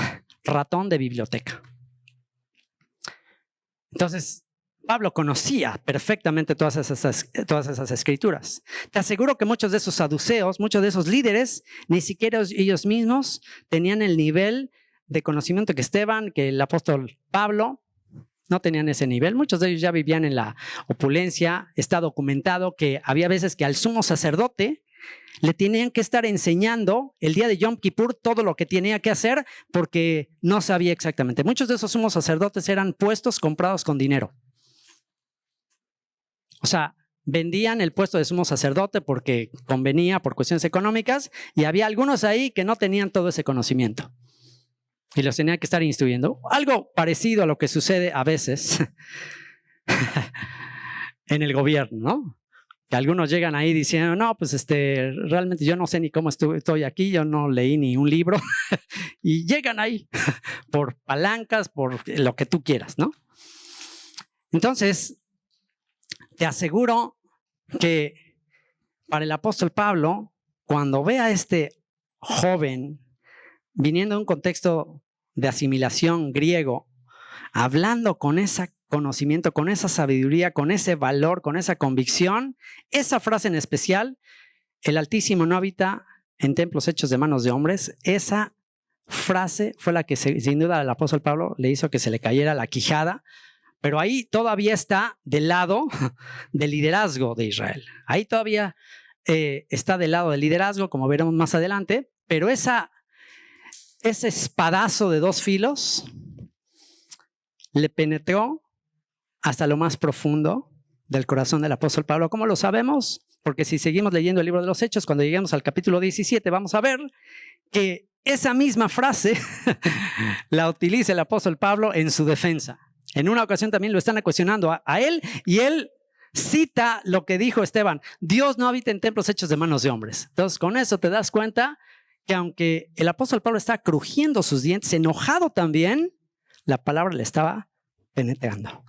ratón de biblioteca. Entonces, Pablo conocía perfectamente todas esas escrituras. Te aseguro que muchos de esos saduceos, muchos de esos líderes, ni siquiera ellos mismos tenían el nivel de conocimiento que Esteban, que el apóstol Pablo. No tenían ese nivel. Muchos de ellos ya vivían en la opulencia. Está documentado que había veces que al sumo sacerdote le tenían que estar enseñando el día de Yom Kippur todo lo que tenía que hacer, porque no sabía exactamente. Muchos de esos sumos sacerdotes eran puestos comprados con dinero. O sea, vendían el puesto de sumo sacerdote porque convenía por cuestiones económicas, y había algunos ahí que no tenían todo ese conocimiento y los tenían que estar instruyendo. Algo parecido a lo que sucede a veces en el gobierno, ¿no? Que algunos llegan ahí diciendo: no, pues realmente yo no sé ni cómo estoy aquí, yo no leí ni un libro. Y llegan ahí por palancas, por lo que tú quieras, ¿no? Entonces, te aseguro que para el apóstol Pablo, cuando ve a este joven viniendo de un contexto de asimilación griego, hablando con ese conocimiento, con esa sabiduría, con ese valor, con esa convicción, esa frase en especial: el Altísimo no habita en templos hechos de manos de hombres, esa frase fue la que sin duda al apóstol Pablo le hizo que se le cayera la quijada. Pero ahí todavía está del lado del liderazgo de Israel. Ahí todavía está del lado del liderazgo, como veremos más adelante. Pero ese espadazo de dos filos le penetró hasta lo más profundo del corazón del apóstol Pablo. ¿Cómo lo sabemos? Porque si seguimos leyendo el libro de los Hechos, cuando lleguemos al capítulo 17, vamos a ver que esa misma frase la utiliza el apóstol Pablo en su defensa. En una ocasión también lo están cuestionando a él, y él cita lo que dijo Esteban: Dios no habita en templos hechos de manos de hombres. Entonces, con eso te das cuenta que aunque el apóstol Pablo está crujiendo sus dientes, enojado también, la palabra le estaba penetrando.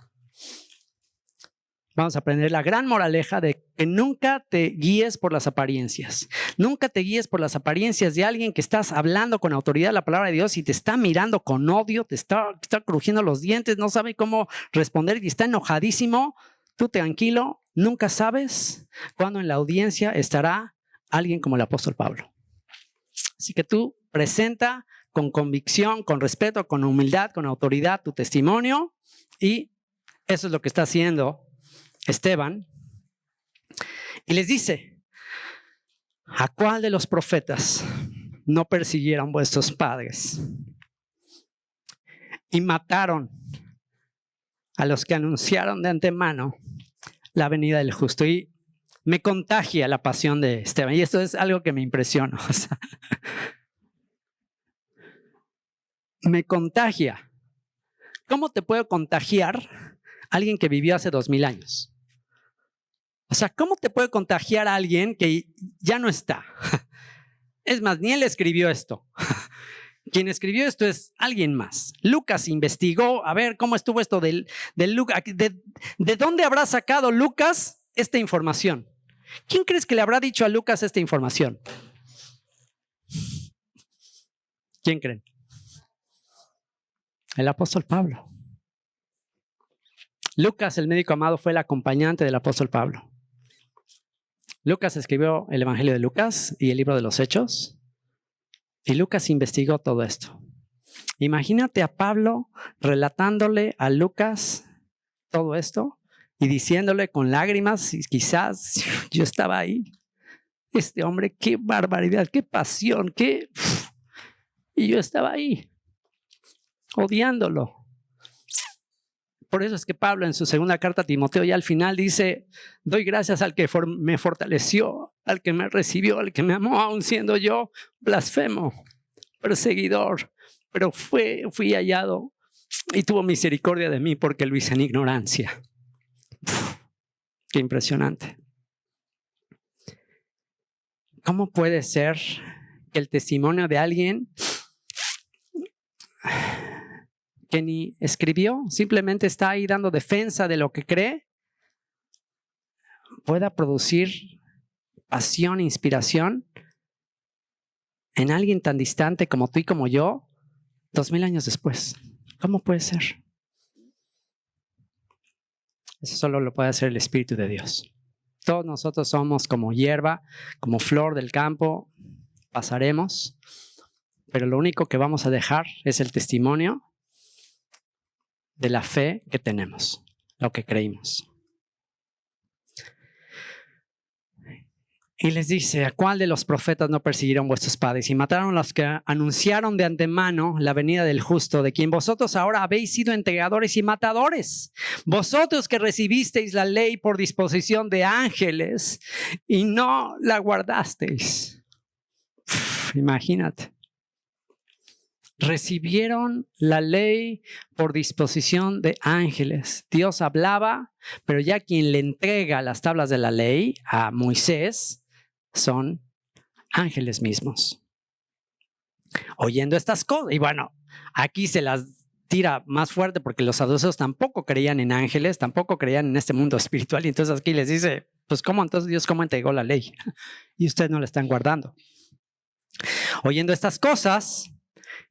Vamos a aprender la gran moraleja de que nunca te guíes por las apariencias. Nunca te guíes por las apariencias de alguien que estás hablando con autoridad de la palabra de Dios y te está mirando con odio, te está crujiendo los dientes, no sabe cómo responder y está enojadísimo. Tú tranquilo, nunca sabes cuándo en la audiencia estará alguien como el apóstol Pablo. Así que tú presenta con convicción, con respeto, con humildad, con autoridad tu testimonio, y eso es lo que está haciendo Esteban. Y les dice: ¿a cuál de los profetas no persiguieron vuestros padres y mataron a los que anunciaron de antemano la venida del justo? Y me contagia la pasión de Esteban, y esto es algo que me impresiona. O sea, me contagia ¿cómo te puede contagiar alguien que vivió hace 2000 años? O sea, ¿cómo te puede contagiar a alguien que ya no está? Es más, ni él escribió esto. Quien escribió esto es alguien más. Lucas investigó a ver cómo estuvo esto de Lucas. ¿De dónde habrá sacado Lucas esta información? ¿Quién crees que le habrá dicho a Lucas esta información? ¿Quién creen? El apóstol Pablo. Lucas, el médico amado, fue el acompañante del apóstol Pablo. Lucas escribió el Evangelio de Lucas y el libro de los Hechos. Y Lucas investigó todo esto. Imagínate a Pablo relatándole a Lucas todo esto y diciéndole con lágrimas, quizás yo estaba ahí. Este hombre, qué barbaridad, qué pasión, qué... Y yo estaba ahí, odiándolo. Por eso es que Pablo en su segunda carta a Timoteo ya al final dice, doy gracias al que me fortaleció, al que me recibió, al que me amó, aun siendo yo blasfemo, perseguidor, pero fui hallado y tuvo misericordia de mí porque lo hice en ignorancia. Qué impresionante. ¿Cómo puede ser que el testimonio de alguien que ni escribió, simplemente está ahí dando defensa de lo que cree, pueda producir pasión e inspiración en alguien tan distante como tú y como yo, 2000 años después? ¿Cómo puede ser? Eso solo lo puede hacer el Espíritu de Dios. Todos nosotros somos como hierba, como flor del campo, pasaremos, pero lo único que vamos a dejar es el testimonio de la fe que tenemos, lo que creímos. Y les dice, ¿a cuál de los profetas no persiguieron vuestros padres y mataron a los que anunciaron de antemano la venida del justo, de quien vosotros ahora habéis sido entregadores y matadores? Vosotros que recibisteis la ley por disposición de ángeles y no la guardasteis. Imagínate. Recibieron la ley por disposición de ángeles. Dios hablaba, pero ya quien le entrega las tablas de la ley a Moisés son ángeles mismos. Oyendo estas cosas, y bueno, aquí se las tira más fuerte porque los saduceos tampoco creían en ángeles, tampoco creían en este mundo espiritual, y entonces aquí les dice, pues ¿cómo entonces Dios cómo entregó la ley? Y ustedes no la están guardando. Oyendo estas cosas,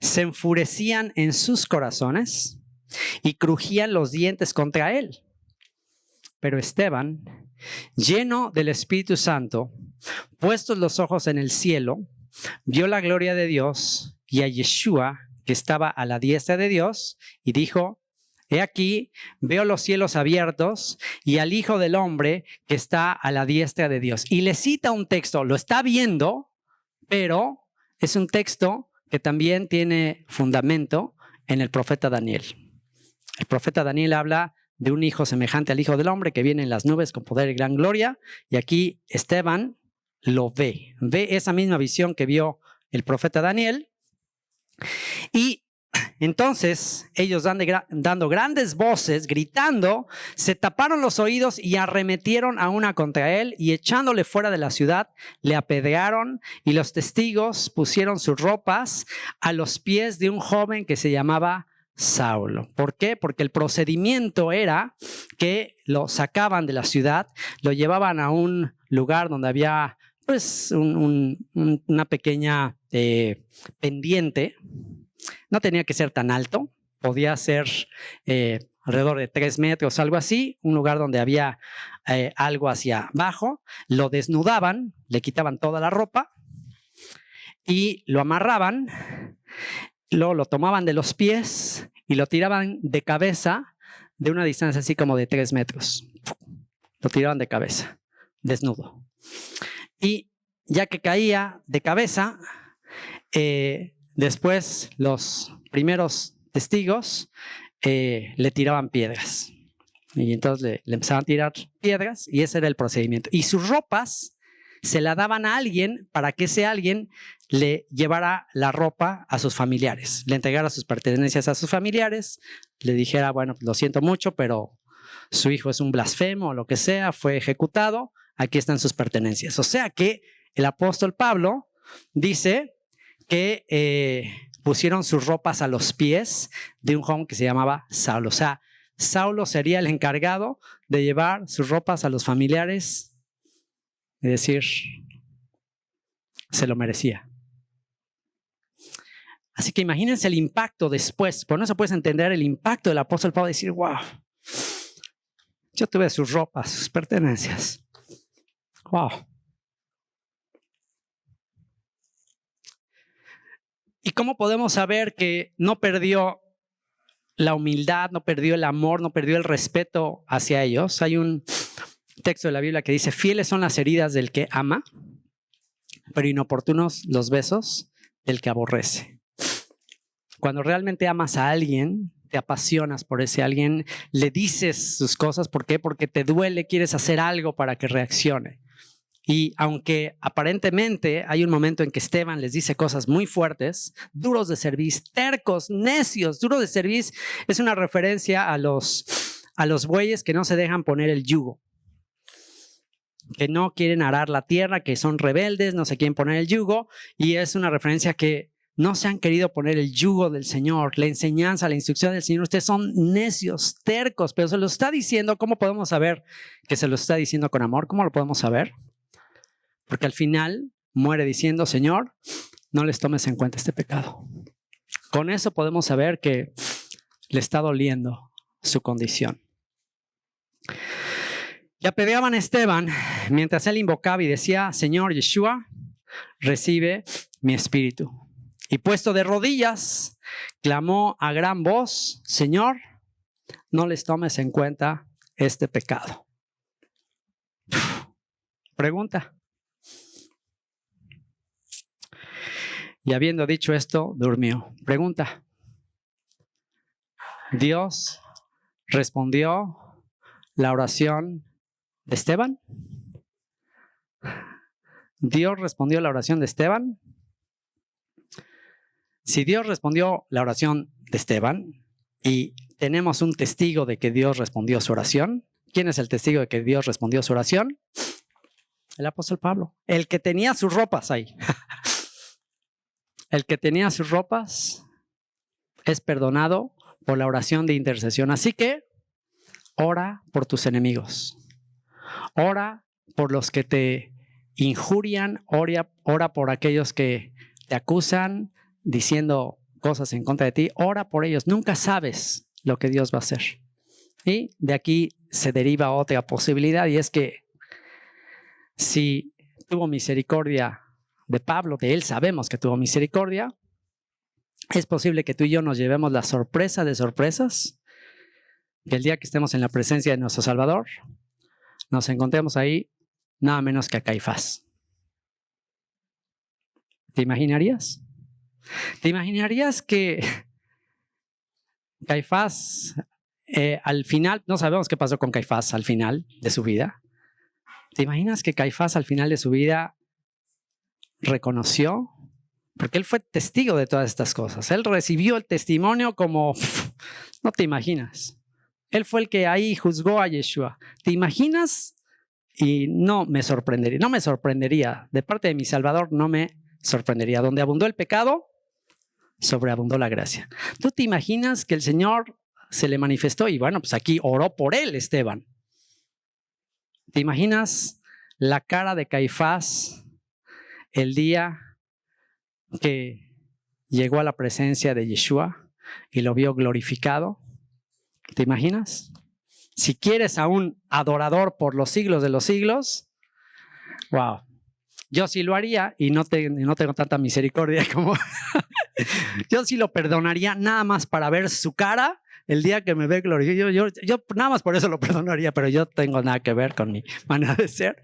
se enfurecían en sus corazones y crujían los dientes contra él. Pero Esteban, lleno del Espíritu Santo, puestos los ojos en el cielo, vio la gloria de Dios y a Yeshua, que estaba a la diestra de Dios, y dijo, he aquí, veo los cielos abiertos y al Hijo del Hombre que está a la diestra de Dios. Y le cita un texto, lo está viendo, pero es un texto que también tiene fundamento en el profeta Daniel. El profeta Daniel habla de un hijo semejante al Hijo del Hombre que viene en las nubes con poder y gran gloria, y aquí Esteban lo ve esa misma visión que vio el profeta Daniel, y entonces ellos dando grandes voces, gritando, se taparon los oídos y arremetieron a una contra él y echándole fuera de la ciudad, le apedrearon, y los testigos pusieron sus ropas a los pies de un joven que se llamaba Saulo. ¿Por qué? Porque el procedimiento era que lo sacaban de la ciudad, lo llevaban a un lugar donde había pues una pequeña pendiente. No tenía que ser tan alto, podía ser alrededor de 3 metros, algo así, un lugar donde había algo hacia abajo. Lo desnudaban, le quitaban toda la ropa y lo amarraban, luego lo tomaban de los pies y lo tiraban de cabeza de una distancia así como de 3 metros. Lo tiraban de cabeza, desnudo. Y ya que caía de cabeza, después los primeros testigos le tiraban piedras. Y entonces le empezaban a tirar piedras y ese era el procedimiento. Y sus ropas se la daban a alguien para que ese alguien le llevara la ropa a sus familiares, le entregara sus pertenencias a sus familiares, le dijera, bueno, lo siento mucho, pero su hijo es un blasfemo o lo que sea, fue ejecutado, aquí están sus pertenencias. O sea que el apóstol Pablo dice que pusieron sus ropas a los pies de un joven que se llamaba Saulo. O sea, Saulo sería el encargado de llevar sus ropas a los familiares y decir, se lo merecía. Así que imagínense el impacto después. Por eso puedes entender el impacto del apóstol Pablo, decir, wow, yo tuve sus ropas, sus pertenencias. Wow. ¿Y cómo podemos saber que no perdió la humildad, no perdió el amor, no perdió el respeto hacia ellos? Hay un texto de la Biblia que dice, fieles son las heridas del que ama, pero inoportunos los besos del que aborrece. Cuando realmente amas a alguien, te apasionas por ese alguien, le dices sus cosas. ¿Por qué? Porque te duele, quieres hacer algo para que reaccione. Y aunque aparentemente hay un momento en que Esteban les dice cosas muy fuertes, duros de cerviz, tercos, necios, duros de cerviz, es una referencia a los bueyes que no se dejan poner el yugo, que no quieren arar la tierra, que son rebeldes, no se quieren poner el yugo, y es una referencia que no se han querido poner el yugo del Señor, la enseñanza, la instrucción del Señor. Ustedes son necios, tercos, pero se lo está diciendo. ¿Cómo podemos saber que se lo está diciendo con amor? ¿Cómo lo podemos saber? Porque al final muere diciendo, Señor, no les tomes en cuenta este pecado. Con eso podemos saber que le está doliendo su condición. Y apedreaban a Esteban mientras él invocaba y decía, Señor Yeshua, recibe mi espíritu. Y puesto de rodillas, clamó a gran voz, Señor, no les tomes en cuenta este pecado. Pregunta. Y habiendo dicho esto, durmió. Pregunta. ¿Dios respondió la oración de Esteban? ¿Dios respondió la oración de Esteban? Si Dios respondió la oración de Esteban y tenemos un testigo de que Dios respondió su oración, ¿quién es el testigo de que Dios respondió su oración? El apóstol Pablo, el que tenía sus ropas ahí. El que tenía sus ropas es perdonado por la oración de intercesión. Así que ora por tus enemigos. Ora por los que te injurian. Ora por aquellos que te acusan diciendo cosas en contra de ti. Ora por ellos. Nunca sabes lo que Dios va a hacer. Y de aquí se deriva otra posibilidad, y es que si tuvo misericordia de Pablo, de él sabemos que tuvo misericordia, es posible que tú y yo nos llevemos la sorpresa de sorpresas, que el día que estemos en la presencia de nuestro Salvador, nos encontremos ahí nada menos que a Caifás. ¿Te imaginarías? ¿Te imaginarías que Caifás, al final, no sabemos qué pasó con Caifás al final de su vida? ¿Te imaginas que Caifás al final de su vida reconoció? Porque él fue testigo de todas estas cosas. Él recibió el testimonio como, no te imaginas. Él fue el que ahí juzgó a Yeshua. ¿Te imaginas? Y no me sorprendería. De parte de mi Salvador no me sorprendería. Donde abundó el pecado, sobreabundó la gracia. ¿Tú te imaginas que el Señor se le manifestó? Y bueno, pues aquí oró por él, Esteban. ¿Te imaginas la cara de Caifás el día que llegó a la presencia de Yeshua y lo vio glorificado? ¿Te imaginas? Si quieres a un adorador por los siglos de los siglos, wow. Yo sí lo haría y no tengo tanta misericordia como... Yo sí lo perdonaría nada más para ver su cara el día que me ve glorificado. Yo nada más por eso lo perdonaría, pero yo tengo nada que ver con mi manera de ser.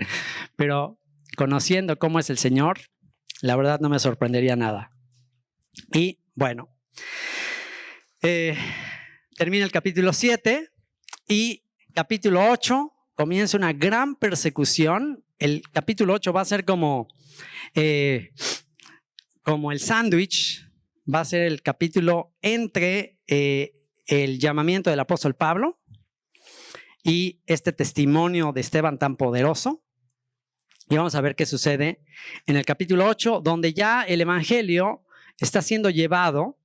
Pero conociendo cómo es el Señor, la verdad no me sorprendería nada. Y bueno, termina el capítulo 7 y capítulo 8 comienza una gran persecución el capítulo 8 va a ser como el sándwich, va a ser el capítulo entre el llamamiento del apóstol Pablo y este testimonio de Esteban tan poderoso. Y vamos a ver qué sucede en el capítulo 8, donde ya el evangelio está siendo llevado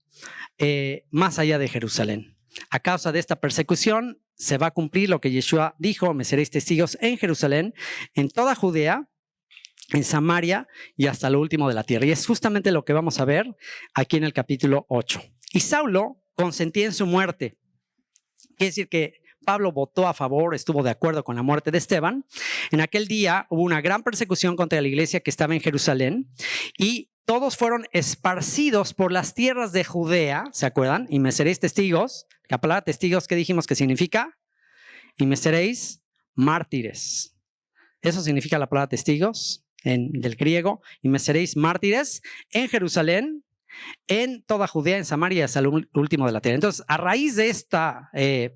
más allá de Jerusalén. A causa de esta persecución se va a cumplir lo que Yeshua dijo: me seréis testigos en Jerusalén, en toda Judea, en Samaria y hasta lo último de la tierra. Y es justamente lo que vamos a ver aquí en el capítulo 8. Y Saulo consentía en su muerte. Quiere decir que Pablo votó a favor, estuvo de acuerdo con la muerte de Esteban. En aquel día hubo una gran persecución contra la iglesia que estaba en Jerusalén y todos fueron esparcidos por las tierras de Judea, ¿se acuerdan? Y me seréis testigos. La palabra testigos, ¿qué dijimos que significa? Y me seréis mártires. Eso significa la palabra testigos del griego. Y me seréis mártires en Jerusalén, en toda Judea, en Samaria, hasta el último de la tierra. Entonces, a raíz de esta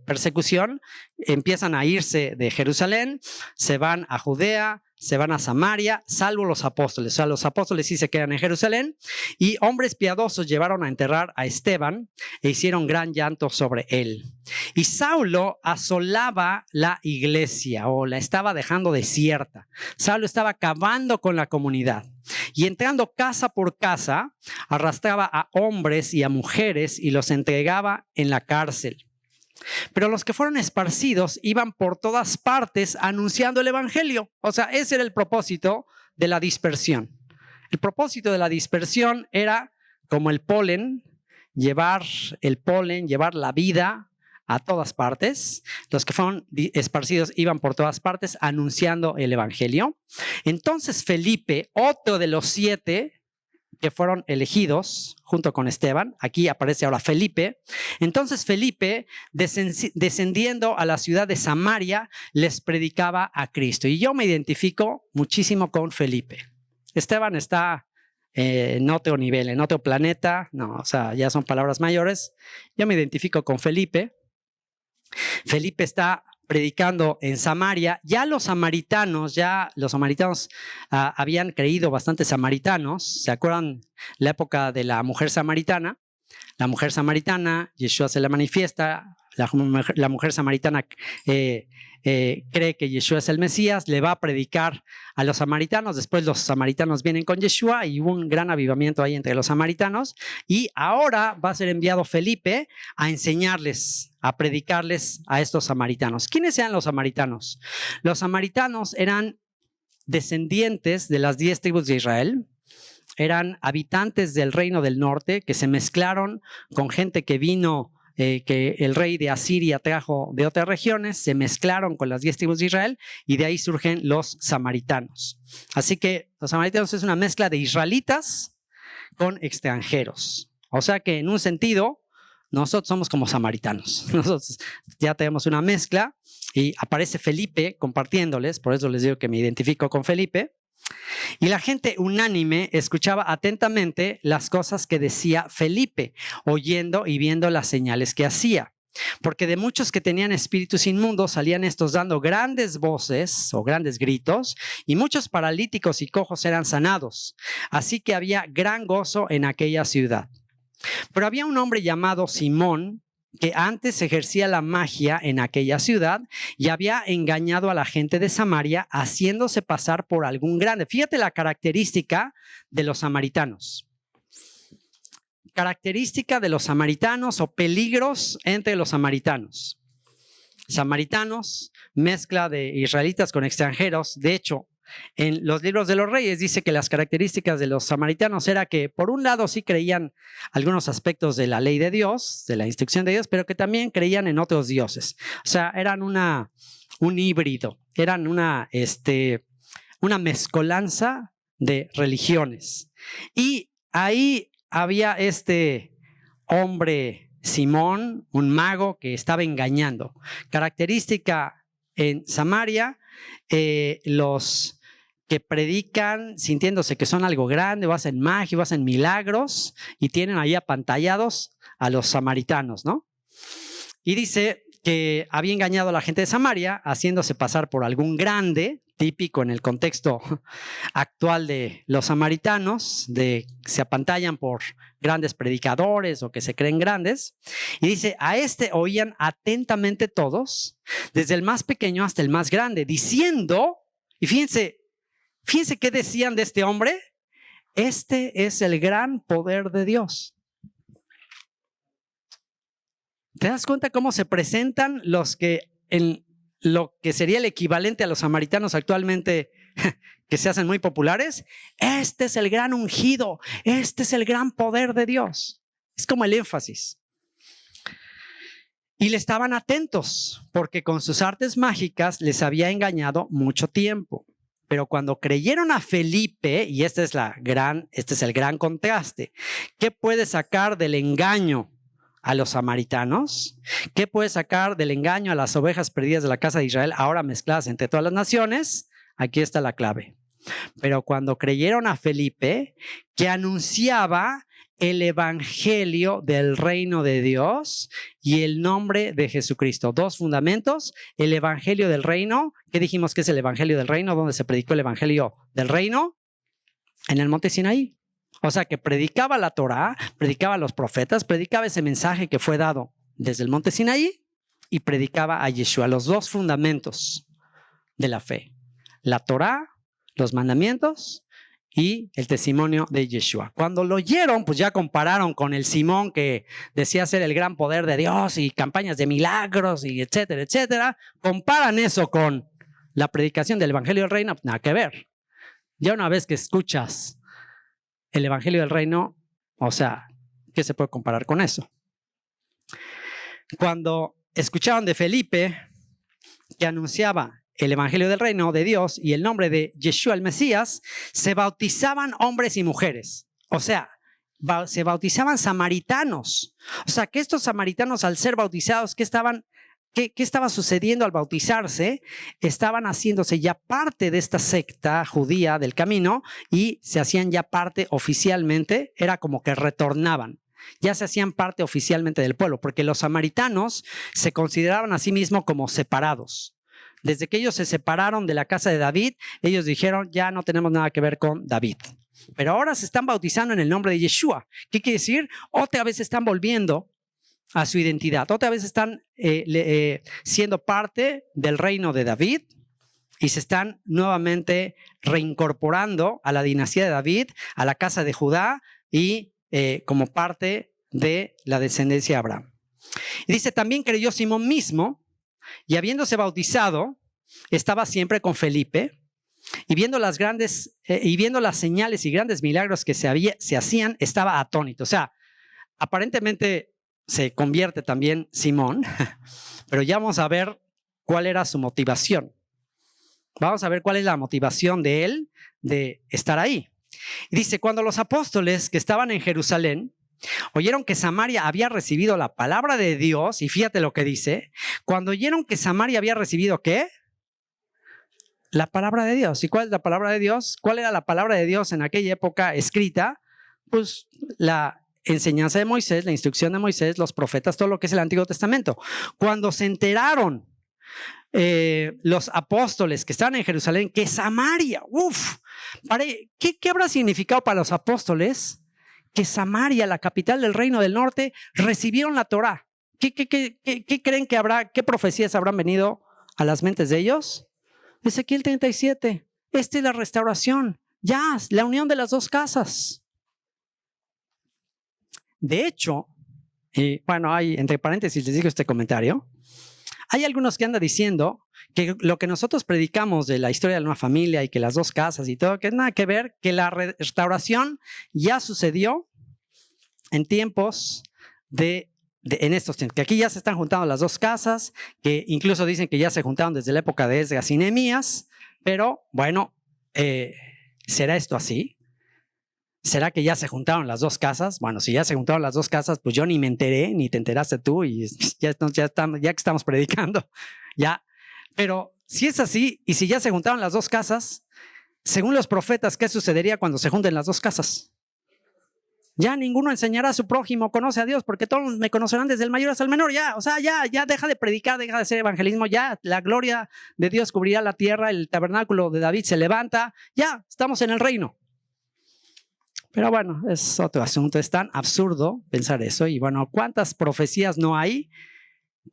persecución, empiezan a irse de Jerusalén, se van a Judea, se van a Samaria, salvo los apóstoles. O sea, los apóstoles sí se quedan en Jerusalén, y hombres piadosos llevaron a enterrar a Esteban e hicieron gran llanto sobre él. Y Saulo asolaba la iglesia, o la estaba dejando desierta. Saulo estaba acabando con la comunidad y entrando casa por casa, arrastraba a hombres y a mujeres y los entregaba en la cárcel. Pero los que fueron esparcidos iban por todas partes anunciando el evangelio. O sea, ese era el propósito de la dispersión. El propósito de la dispersión era, como el polen, llevar la vida a todas partes. Los que fueron esparcidos iban por todas partes anunciando el evangelio. Entonces Felipe, otro de los 7 que fueron elegidos junto con Esteban, aquí aparece ahora Felipe. Entonces Felipe, descendiendo a la ciudad de Samaria, les predicaba a Cristo. Y yo me identifico muchísimo con Felipe. Esteban está en otro nivel, en otro planeta. No, o sea, ya son palabras mayores. Yo me identifico con Felipe. Felipe está predicando en Samaria. Ya los samaritanos habían creído bastantes samaritanos. ¿Se acuerdan la época de la mujer samaritana? La mujer samaritana, Yeshua se le manifiesta. La mujer samaritana cree que Yeshua es el Mesías, le va a predicar a los samaritanos. Después los samaritanos vienen con Yeshua y hubo un gran avivamiento ahí entre los samaritanos. Y ahora va a ser enviado Felipe a enseñarles, a predicarles a estos samaritanos. ¿Quiénes eran los samaritanos? Los samaritanos eran descendientes de las 10 tribus de Israel. Eran habitantes del reino del norte que se mezclaron con gente que vino, que el rey de Asiria trajo de otras regiones, se mezclaron con las 10 tribus de Israel y de ahí surgen los samaritanos. Así que los samaritanos es una mezcla de israelitas con extranjeros. O sea que en un sentido nosotros somos como samaritanos. Nosotros ya tenemos una mezcla y aparece Felipe compartiéndoles, por eso les digo que me identifico con Felipe. Y la gente unánime escuchaba atentamente las cosas que decía Felipe, oyendo y viendo las señales que hacía. Porque de muchos que tenían espíritus inmundos salían estos dando grandes voces o grandes gritos, y muchos paralíticos y cojos eran sanados. Así que había gran gozo en aquella ciudad. Pero había un hombre llamado Simón, que antes ejercía la magia en aquella ciudad y había engañado a la gente de Samaria haciéndose pasar por algún grande. Fíjate la característica de los samaritanos. Característica de los samaritanos o peligros entre los samaritanos. Samaritanos, mezcla de israelitas con extranjeros. De hecho, en los libros de los reyes dice que las características de los samaritanos era que por un lado sí creían algunos aspectos de la ley de Dios, de la instrucción de Dios, pero que también creían en otros dioses. O sea, eran un híbrido, eran una mezcolanza de religiones. Y ahí había este hombre Simón, un mago que estaba engañando. Característica en Samaria, los que predican sintiéndose que son algo grande, o hacen magia, o hacen milagros y tienen ahí apantallados a los samaritanos, ¿no? Y dice que había engañado a la gente de Samaria haciéndose pasar por algún grande, típico en el contexto actual de los samaritanos, de que se apantallan por grandes predicadores o que se creen grandes. Y dice, a este oían atentamente todos, desde el más pequeño hasta el más grande, diciendo, y fíjense qué decían de este hombre, este es el gran poder de Dios. ¿Te das cuenta cómo se presentan los que en lo que sería el equivalente a los samaritanos actualmente, que se hacen muy populares? Este es el gran ungido, este es el gran poder de Dios. Es como el énfasis. Y le estaban atentos porque con sus artes mágicas les había engañado mucho tiempo. Pero cuando creyeron a Felipe, y este es el gran contraste, ¿qué puede sacar del engaño a los samaritanos? ¿Qué puede sacar del engaño a las ovejas perdidas de la casa de Israel, ahora mezcladas entre todas las naciones? Aquí está la clave. Pero cuando creyeron a Felipe, que anunciaba el evangelio del reino de Dios y el nombre de Jesucristo. Dos fundamentos: el evangelio del reino. ¿Qué dijimos que es el evangelio del reino? ¿Dónde se predicó el evangelio del reino? En el monte Sinaí. O sea, que predicaba la Torá, predicaba a los profetas, predicaba ese mensaje que fue dado desde el monte Sinaí y predicaba a Yeshua, los dos fundamentos de la fe: la Torá, los mandamientos y el testimonio de Yeshua. Cuando lo oyeron, pues ya compararon con el Simón que decía ser el gran poder de Dios y campañas de milagros y etcétera, etcétera. Comparan eso con la predicación del evangelio del reino, nada que ver. Ya una vez que escuchas el evangelio del reino, o sea, ¿qué se puede comparar con eso? Cuando escucharon de Felipe, que anunciaba el evangelio del reino de Dios y el nombre de Yeshua el Mesías, se bautizaban hombres y mujeres. O sea, se bautizaban samaritanos. O sea, que estos samaritanos, al ser bautizados, ¿qué estaba sucediendo al bautizarse? Estaban haciéndose ya parte de esta secta judía del camino y se hacían ya parte oficialmente. Era como que retornaban. Ya se hacían parte oficialmente del pueblo, porque los samaritanos se consideraban a sí mismos como separados. Desde que ellos se separaron de la casa de David, ellos dijeron, ya no tenemos nada que ver con David. Pero ahora se están bautizando en el nombre de Yeshua. ¿Qué quiere decir? Otra vez están volviendo a su identidad. Otra vez están siendo parte del reino de David y se están nuevamente reincorporando a la dinastía de David, a la casa de Judá y como parte de la descendencia de Abraham. Y dice, también creyó Simón mismo, y habiéndose bautizado, estaba siempre con Felipe, y viendo las señales y grandes milagros que se hacían, estaba atónito. O sea, aparentemente se convierte también Simón, pero ya vamos a ver cuál era su motivación. Vamos a ver cuál es la motivación de él de estar ahí. Y dice, cuando los apóstoles que estaban en Jerusalén oyeron que Samaria había recibido la palabra de Dios, y fíjate lo que dice, cuando oyeron que Samaria había recibido, ¿qué? La palabra de Dios. ¿Y cuál es la palabra de Dios? ¿Cuál era la palabra de Dios en aquella época escrita? Pues la enseñanza de Moisés, la instrucción de Moisés, los profetas, todo lo que es el Antiguo Testamento. Cuando se enteraron los apóstoles que estaban en Jerusalén que Samaria, ¿qué habrá significado para los apóstoles? Que Samaria, la capital del reino del norte, recibieron la Torá. ¿Qué creen que habrá? ¿Qué profecías habrán venido a las mentes de ellos? Ezequiel 37. Esta es la restauración. Ya, la unión de las dos casas. De hecho, hay, entre paréntesis les digo este comentario, hay algunos que andan diciendo que lo que nosotros predicamos de la historia de una familia y que las dos casas y todo, que nada que ver, que la restauración ya sucedió en tiempos en estos tiempos, que aquí ya se están juntando las dos casas, que incluso dicen que ya se juntaron desde la época de Esdras y Nehemías, pero bueno, ¿será esto así? ¿Será que ya se juntaron las dos casas? Bueno, si ya se juntaron las dos casas, pues yo ni me enteré, ni te enteraste tú, y ya que estamos predicando, ya. Pero si es así, y si ya se juntaron las dos casas, según los profetas, ¿qué sucedería cuando se junten las dos casas? Ya ninguno enseñará a su prójimo, conoce a Dios, porque todos me conocerán desde el mayor hasta el menor. Ya, o sea, ya deja de predicar, deja de hacer evangelismo. Ya la gloria de Dios cubrirá la tierra, el tabernáculo de David se levanta. Ya, estamos en el reino. Pero bueno, es otro asunto. Es tan absurdo pensar eso. Y bueno, ¿cuántas profecías no hay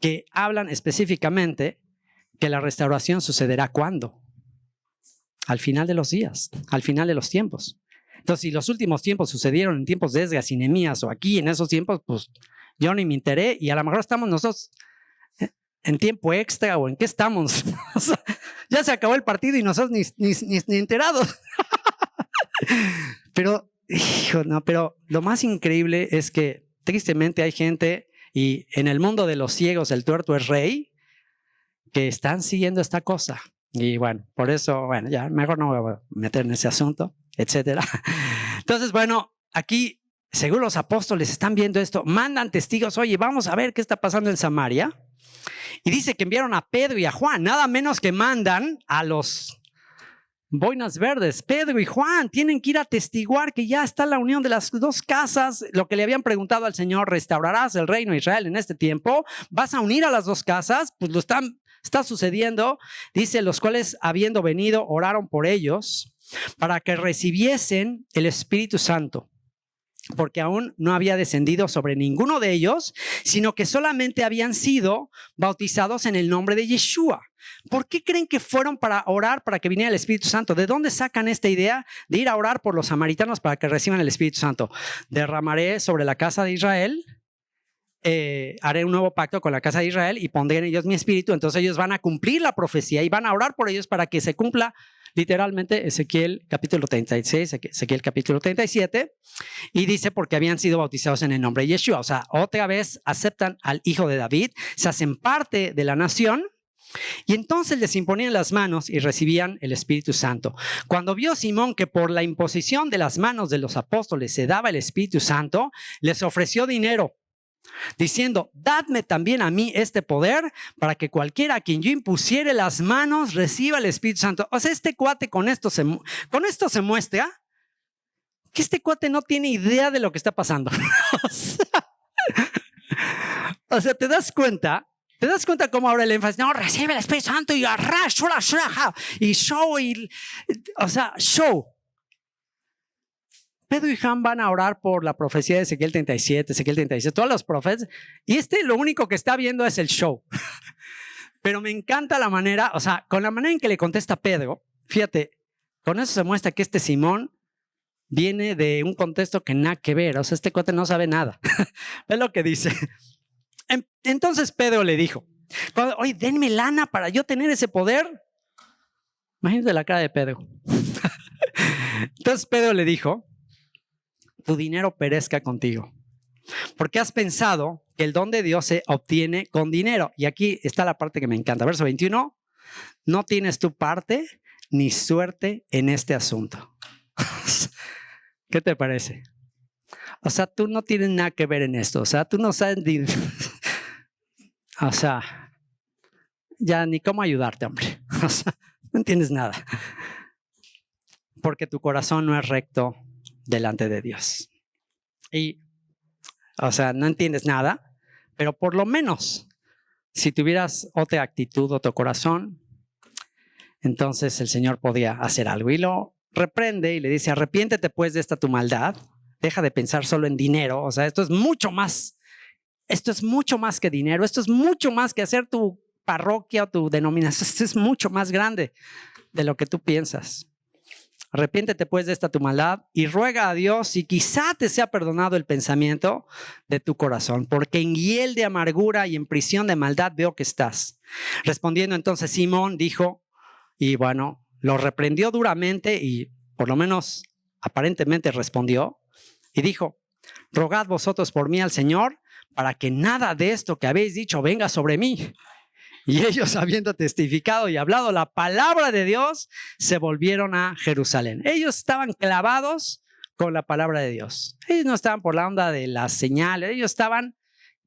que hablan específicamente que la restauración sucederá cuándo? Al final de los días, al final de los tiempos. Entonces, si los últimos tiempos sucedieron en tiempos de Esdras y Nehemías o aquí en esos tiempos, pues yo ni me enteré y a lo mejor estamos nosotros en tiempo extra o en qué estamos. O sea, ya se acabó el partido y nosotros ni enterados. Pero, hijo, no, pero lo más increíble es que tristemente hay gente, y en el mundo de los ciegos el tuerto es rey, que están siguiendo esta cosa. Y bueno, por eso, bueno, ya mejor no me voy a meter en ese asunto, etcétera. Entonces, bueno, aquí, según los apóstoles están viendo esto, mandan testigos, oye, vamos a ver qué está pasando en Samaria. Y dice que enviaron a Pedro y a Juan, nada menos que mandan a los boinas verdes. Pedro y Juan tienen que ir a atestiguar que ya está la unión de las dos casas. Lo que le habían preguntado al Señor, ¿restaurarás el reino de Israel en este tiempo? ¿Vas a unir a las dos casas? Pues lo está sucediendo. Dice, los cuales habiendo venido oraron por ellos para que recibiesen el Espíritu Santo, porque aún no había descendido sobre ninguno de ellos, sino que solamente habían sido bautizados en el nombre de Yeshua. ¿Por qué creen que fueron para orar para que viniera el Espíritu Santo? ¿De dónde sacan esta idea de ir a orar por los samaritanos para que reciban el Espíritu Santo? Derramaré sobre la casa de Israel, haré un nuevo pacto con la casa de Israel y pondré en ellos mi espíritu. Entonces ellos van a cumplir la profecía y van a orar por ellos para que se cumpla literalmente Ezequiel capítulo 36, Ezequiel capítulo 37, y dice porque habían sido bautizados en el nombre de Yeshua. O sea, otra vez aceptan al hijo de David, se hacen parte de la nación. Y entonces les imponían las manos y recibían el Espíritu Santo. Cuando vio Simón que por la imposición de las manos de los apóstoles se daba el Espíritu Santo, les ofreció dinero, diciendo, dadme también a mí este poder para que cualquiera a quien yo impusiere las manos reciba el Espíritu Santo. O sea, este cuate con esto se muestra que este cuate no tiene idea de lo que está pasando. O sea, ¿te das cuenta? ¿Te das cuenta cómo ahora el énfasis? No, recibe el Espíritu Santo y show, o sea, show. Pedro y Juan van a orar por la profecía de Ezequiel 37, Ezequiel 36, todos los profetas, y lo único que está viendo es el show. Pero me encanta la manera, o sea, con la manera en que le contesta Pedro, fíjate, con eso se muestra que este Simón viene de un contexto que nada que ver, o sea, este cuate no sabe nada. Es lo que dice. Entonces Pedro le dijo, oye, denme lana para yo tener ese poder. Imagínate la cara de Pedro. Entonces Pedro le dijo, tu dinero perezca contigo, porque has pensado que el don de Dios se obtiene con dinero. Y aquí está la parte que me encanta. Verso 21, no tienes tu parte ni suerte en este asunto. ¿Qué te parece? O sea, tú no tienes nada que ver en esto. O sea, tú no sabes o sea, ya ni cómo ayudarte, hombre. O sea, no entiendes nada. Porque tu corazón no es recto delante de Dios. Y, o sea, no entiendes nada, pero por lo menos, si tuvieras otra actitud, otro corazón, entonces el Señor podía hacer algo. Y lo reprende y le dice, arrepiéntete pues de esta tu maldad, deja de pensar solo en dinero. O sea, esto es mucho más que dinero, esto es mucho más que hacer tu parroquia o tu denominación, esto es mucho más grande de lo que tú piensas. Arrepiéntete pues de esta tu maldad y ruega a Dios y quizá te sea perdonado el pensamiento de tu corazón, porque en hiel de amargura y en prisión de maldad veo que estás. Respondiendo entonces Simón dijo, y bueno, lo reprendió duramente y por lo menos aparentemente respondió y dijo, rogad vosotros por mí al Señor para que nada de esto que habéis dicho venga sobre mí. Y ellos, habiendo testificado y hablado la palabra de Dios, se volvieron a Jerusalén. Ellos estaban clavados con la palabra de Dios. Ellos no estaban por la onda de las señales, ellos estaban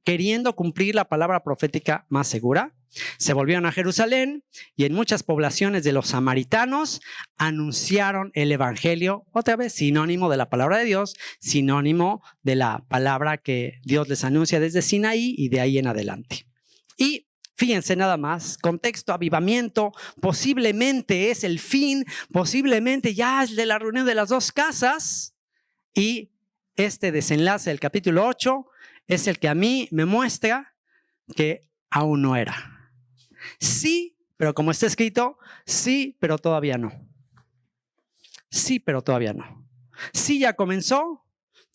queriendo cumplir la palabra profética más segura, se volvieron a Jerusalén y en muchas poblaciones de los samaritanos anunciaron el evangelio, otra vez sinónimo de la palabra de Dios, sinónimo de la palabra que Dios les anuncia desde Sinaí y de ahí en adelante. Y fíjense nada más, contexto, avivamiento, posiblemente es el fin, posiblemente ya es de la reunión de las dos casas, y este desenlace del capítulo 8 es el que a mí me muestra que aún no era. Sí, pero como está escrito, sí, pero todavía no. Sí, pero todavía no. Sí, ya comenzó,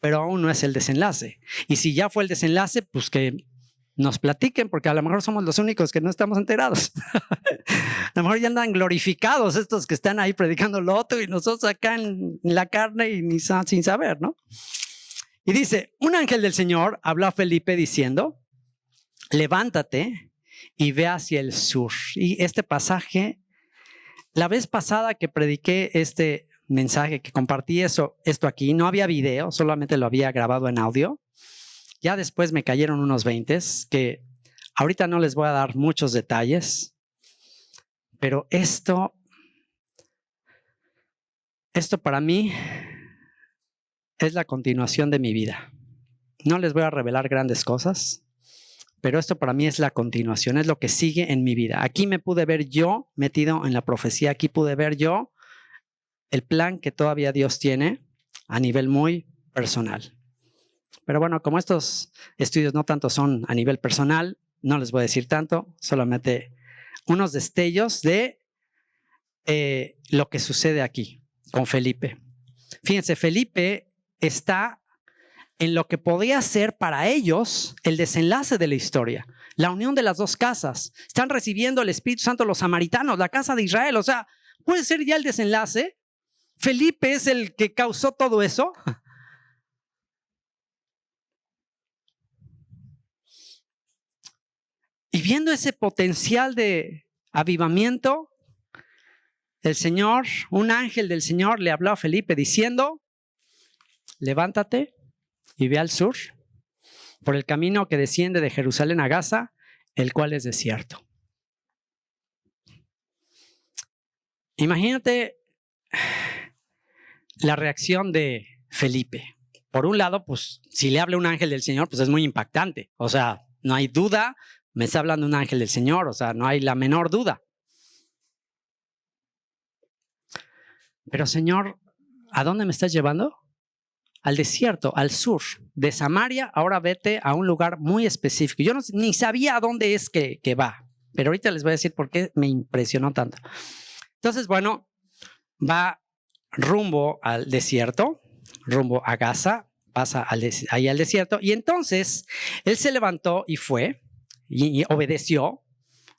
pero aún no es el desenlace. Y si ya fue el desenlace, pues que nos platiquen, porque a lo mejor somos los únicos que no estamos enterados. A lo mejor ya andan glorificados estos que están ahí predicando lo otro y nosotros acá en la carne y ni sin saber, ¿no? Y dice, un ángel del Señor habló a Felipe diciendo, levántate y ve hacia el sur. Y este pasaje, la vez pasada que prediqué este mensaje, que compartí esto aquí, no había video, solamente lo había grabado en audio. Ya después me cayeron unos 20 que ahorita no les voy a dar muchos detalles, pero esto para mí es la continuación de mi vida. No les voy a revelar grandes cosas, pero esto para mí es la continuación, es lo que sigue en mi vida. Aquí me pude ver yo metido en la profecía, aquí pude ver yo el plan que todavía Dios tiene a nivel muy personal. Pero bueno, como estos estudios no tanto son a nivel personal, no les voy a decir tanto, solamente unos destellos de lo que sucede aquí con Felipe. Fíjense, Felipe está en lo que podría ser para ellos el desenlace de la historia, la unión de las dos casas. Están recibiendo el Espíritu Santo los samaritanos, la casa de Israel, o sea, puede ser ya el desenlace. Felipe es el que causó todo eso. Y viendo ese potencial de avivamiento, el Señor, un ángel del Señor le habló a Felipe diciendo, levántate y ve al sur por el camino que desciende de Jerusalén a Gaza, el cual es desierto. Imagínate la reacción de Felipe. Por un lado, pues si le habla un ángel del Señor, pues es muy impactante. O sea, no hay duda, me está hablando un ángel del Señor, o sea, no hay la menor duda. Pero Señor, ¿a dónde me estás llevando? Al desierto, al sur de Samaria. Ahora vete a un lugar muy específico. Yo ni sabía a dónde es que va, pero ahorita les voy a decir por qué me impresionó tanto. Entonces, bueno, va rumbo al desierto, rumbo a Gaza, pasa ahí al desierto, y entonces él se levantó y fue y obedeció.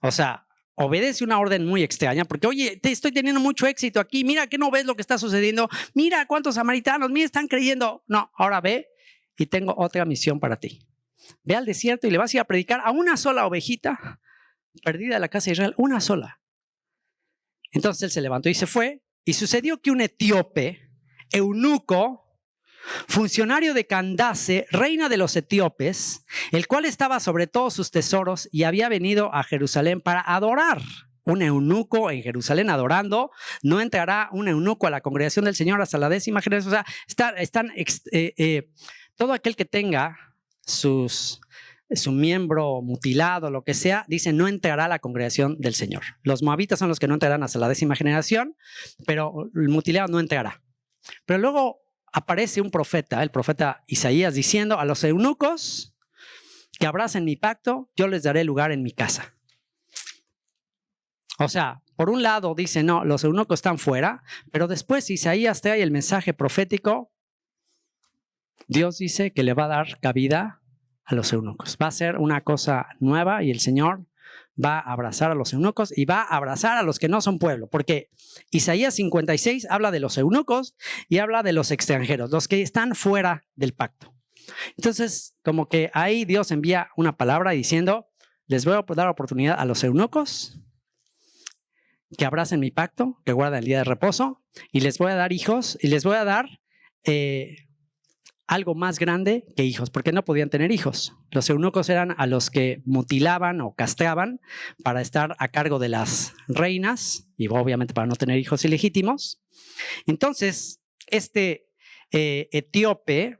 O sea, obedece una orden muy extraña porque, oye, estoy teniendo mucho éxito aquí, mira que no ves lo que está sucediendo, mira cuántos samaritanos, mira, están creyendo. No, ahora ve y tengo otra misión para ti. Ve al desierto y le vas a ir a predicar a una sola ovejita perdida de la casa de Israel, una sola. Entonces él se levantó y se fue, y sucedió que un etíope, eunuco, funcionario de Candace, reina de los etíopes, el cual estaba sobre todos sus tesoros y había venido a Jerusalén para adorar. Un eunuco en Jerusalén adorando, no entrará un eunuco a la congregación del Señor hasta la 10ª generación. O sea, todo aquel que tenga su miembro mutilado, lo que sea, dice no entrará a la congregación del Señor. Los moabitas son los que no entrarán hasta la 10ª generación, pero el mutilado no entrará. Pero luego aparece un profeta, el profeta Isaías, diciendo a los eunucos que abracen mi pacto, yo les daré lugar en mi casa. O sea, por un lado dice, no, los eunucos están fuera, pero después Isaías trae el mensaje profético. Dios dice que le va a dar cabida a los eunucos. Va a ser una cosa nueva y el Señor va a abrazar a los eunucos y va a abrazar a los que no son pueblo, porque Isaías 56 habla de los eunucos y habla de los extranjeros, los que están fuera del pacto. Entonces, como que ahí Dios envía una palabra diciendo, les voy a dar oportunidad a los eunucos que abracen mi pacto, que guarden el día de reposo, y les voy a dar hijos y les voy a dar algo más grande que hijos, porque no podían tener hijos. Los eunucos eran a los que mutilaban o castraban para estar a cargo de las reinas y obviamente para no tener hijos ilegítimos. Entonces, este etíope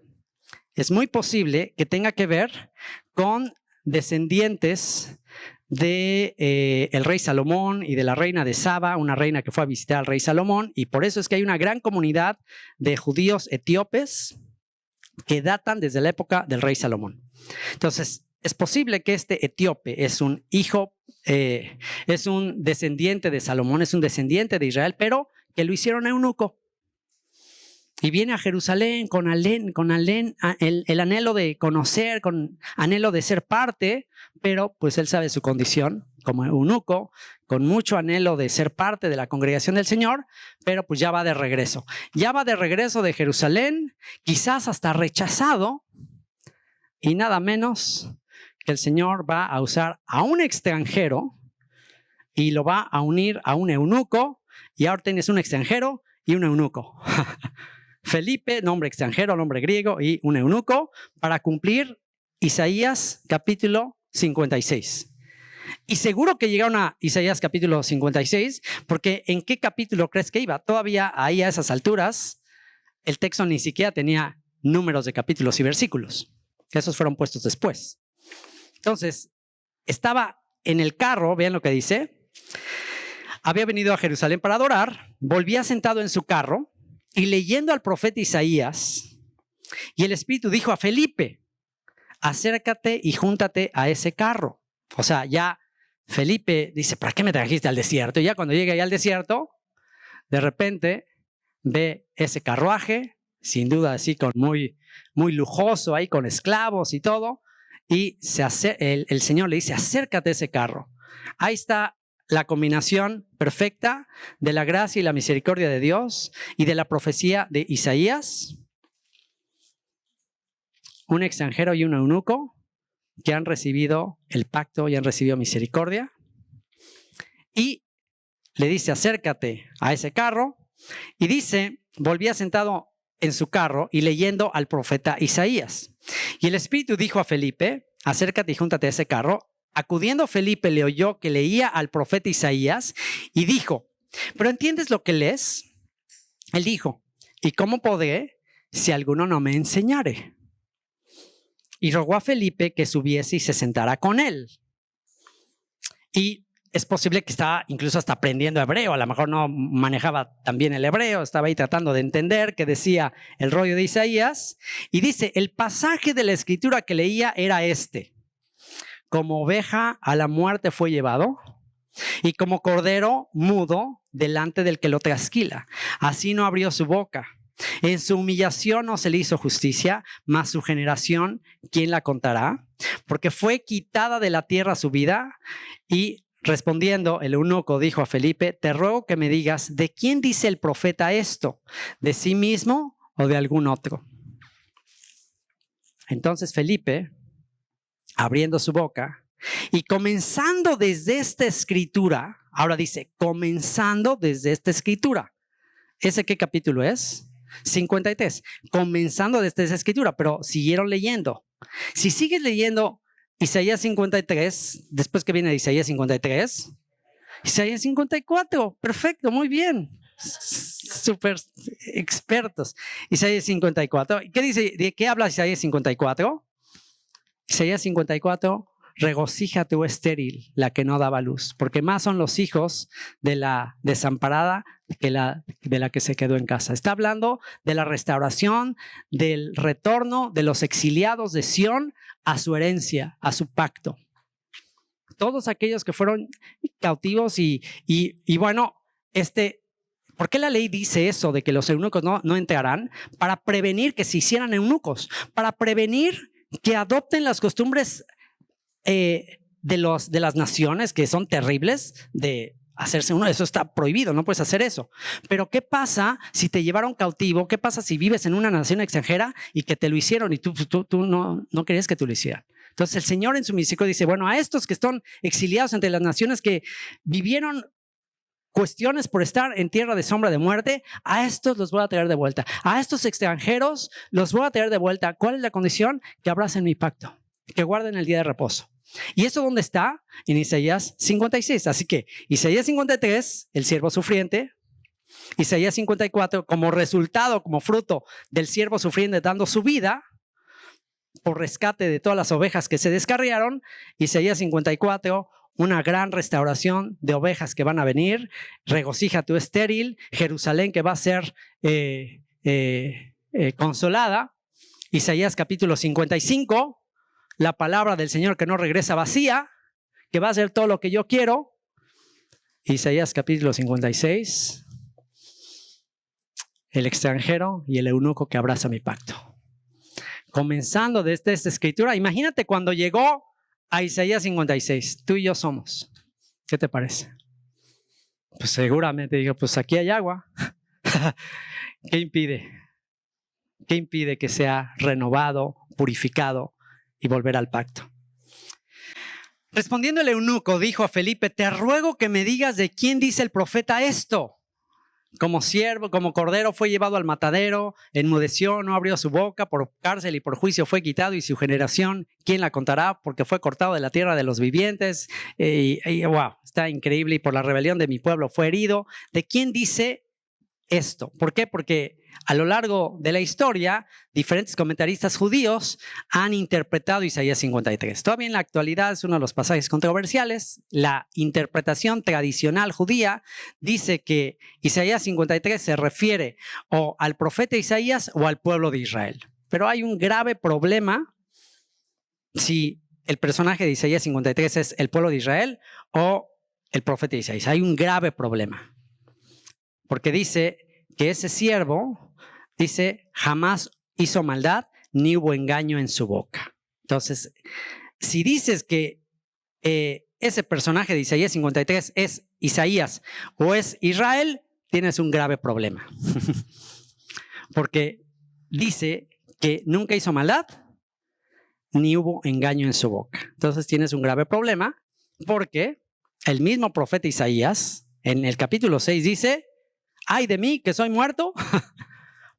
es muy posible que tenga que ver con descendientes de el rey Salomón y de la reina de Saba, una reina que fue a visitar al rey Salomón, y por eso es que hay una gran comunidad de judíos etíopes que datan desde la época del rey Salomón. Entonces, es posible que este etíope es un hijo, es un descendiente de Salomón, es un descendiente de Israel, pero que lo hicieron eunuco. Y viene a Jerusalén con el anhelo de conocer, con anhelo de ser parte, pero pues él sabe su condición como eunuco, con mucho anhelo de ser parte de la congregación del Señor, pero pues ya va de regreso. Ya va de regreso de Jerusalén, quizás hasta rechazado, y nada menos que el Señor va a usar a un extranjero y lo va a unir a un eunuco, y ahora tienes un extranjero y un eunuco. Felipe, nombre extranjero, nombre griego, y un eunuco, para cumplir Isaías capítulo 56. Y seguro que llegaron a Isaías capítulo 56, porque ¿en qué capítulo crees que iba? Todavía ahí a esas alturas, el texto ni siquiera tenía números de capítulos y versículos. Esos fueron puestos después. Entonces, estaba en el carro, vean lo que dice, había venido a Jerusalén para adorar, volvía sentado en su carro, y leyendo al profeta Isaías, y el Espíritu dijo a Felipe, acércate y júntate a ese carro. O sea, ya Felipe dice, ¿para qué me trajiste al desierto? Y ya cuando llega ahí al desierto, de repente ve ese carruaje, sin duda así con muy lujoso, ahí con esclavos y todo, y el Señor le dice, acércate a ese carro. Ahí está la combinación perfecta de la gracia y la misericordia de Dios y de la profecía de Isaías. Un extranjero y un eunuco que han recibido el pacto y han recibido misericordia. Y le dice, acércate a ese carro. Y dice, volvía sentado en su carro y leyendo al profeta Isaías. Y el Espíritu dijo a Felipe, acércate y júntate a ese carro. Acudiendo Felipe le oyó que leía al profeta Isaías y dijo, ¿pero entiendes lo que lees? Él dijo, ¿y cómo podré si alguno no me enseñare? Y rogó a Felipe que subiese y se sentara con él. Y es posible que estaba incluso hasta aprendiendo hebreo, a lo mejor no manejaba tan bien el hebreo, estaba ahí tratando de entender qué decía el rollo de Isaías. Y dice, el pasaje de la escritura que leía era este. Como oveja a la muerte fue llevado, y como cordero mudo delante del que lo trasquila. Así no abrió su boca. En su humillación no se le hizo justicia, mas su generación, ¿quién la contará? Porque fue quitada de la tierra su vida. Y respondiendo, el eunuco dijo a Felipe, te ruego que me digas, ¿de quién dice el profeta esto? ¿De sí mismo o de algún otro? Entonces Felipe, abriendo su boca y comenzando desde esta escritura, ahora dice, comenzando desde esta escritura. ¿Ese qué capítulo es? 53. Comenzando desde esa escritura, pero siguieron leyendo. Si sigues leyendo Isaías 53, después que viene de Isaías 53, Isaías 54, perfecto, muy bien. Súper expertos. Isaías 54. ¿Qué dice? ¿De qué habla Isaías 54? Isaías 54, regocíjate, oh estéril, la que no daba luz, porque más son los hijos de la desamparada que de la que se quedó en casa. Está hablando de la restauración, del retorno de los exiliados de Sión a su herencia, a su pacto. Todos aquellos que fueron cautivos y bueno, ¿por qué la ley dice eso de que los eunucos no entrarán? Para prevenir que se hicieran eunucos, para prevenir que adopten las costumbres de las naciones que son terribles de hacerse uno. Eso está prohibido, no puedes hacer eso. Pero ¿qué pasa si te llevaron cautivo? ¿Qué pasa si vives en una nación extranjera y que te lo hicieron y tú no querías que tú lo hicieran? Entonces el Señor en su misericordia dice, bueno, a estos que están exiliados entre las naciones que vivieron cuestiones por estar en tierra de sombra de muerte, a estos los voy a traer de vuelta. A estos extranjeros los voy a traer de vuelta. ¿Cuál es la condición? Que abracen mi pacto, que guarden el día de reposo. ¿Y eso dónde está? En Isaías 56. Así que Isaías 53, el siervo sufriente. Isaías 54, como resultado, como fruto del siervo sufriente dando su vida por rescate de todas las ovejas que se descarriaron. Isaías 54, una gran restauración de ovejas que van a venir. Regocija tu estéril, Jerusalén que va a ser consolada. Isaías capítulo 55, la palabra del Señor que no regresa vacía, que va a hacer todo lo que yo quiero. Isaías capítulo 56, el extranjero y el eunuco que abraza mi pacto. Comenzando desde esta escritura, imagínate cuando llegó a Isaías 56, tú y yo somos. ¿Qué te parece? Pues seguramente digo, pues aquí hay agua. ¿Qué impide? ¿Qué impide que sea renovado, purificado y volver al pacto? Respondiendo el eunuco, dijo a Felipe, te ruego que me digas de quién dice el profeta esto. Como siervo, como cordero fue llevado al matadero, enmudeció, no abrió su boca, por cárcel y por juicio fue quitado, y su generación, ¿quién la contará? Porque fue cortado de la tierra de los vivientes. Wow, está increíble. Y por la rebelión de mi pueblo fue herido. ¿De quién dice esto? ¿Por qué? Porque a lo largo de la historia, diferentes comentaristas judíos han interpretado Isaías 53. Todavía en la actualidad es uno de los pasajes controversiales. La interpretación tradicional judía dice que Isaías 53 se refiere o al profeta Isaías o al pueblo de Israel. Pero hay un grave problema si el personaje de Isaías 53 es el pueblo de Israel o el profeta Isaías. Hay un grave problema. Porque dice que ese siervo, dice, jamás hizo maldad, ni hubo engaño en su boca. Entonces, si dices que ese personaje de Isaías 53 es Isaías o es Israel, tienes un grave problema. Porque dice que nunca hizo maldad, ni hubo engaño en su boca. Entonces tienes un grave problema, porque el mismo profeta Isaías, en el capítulo 6 dice, ay de mí que soy muerto,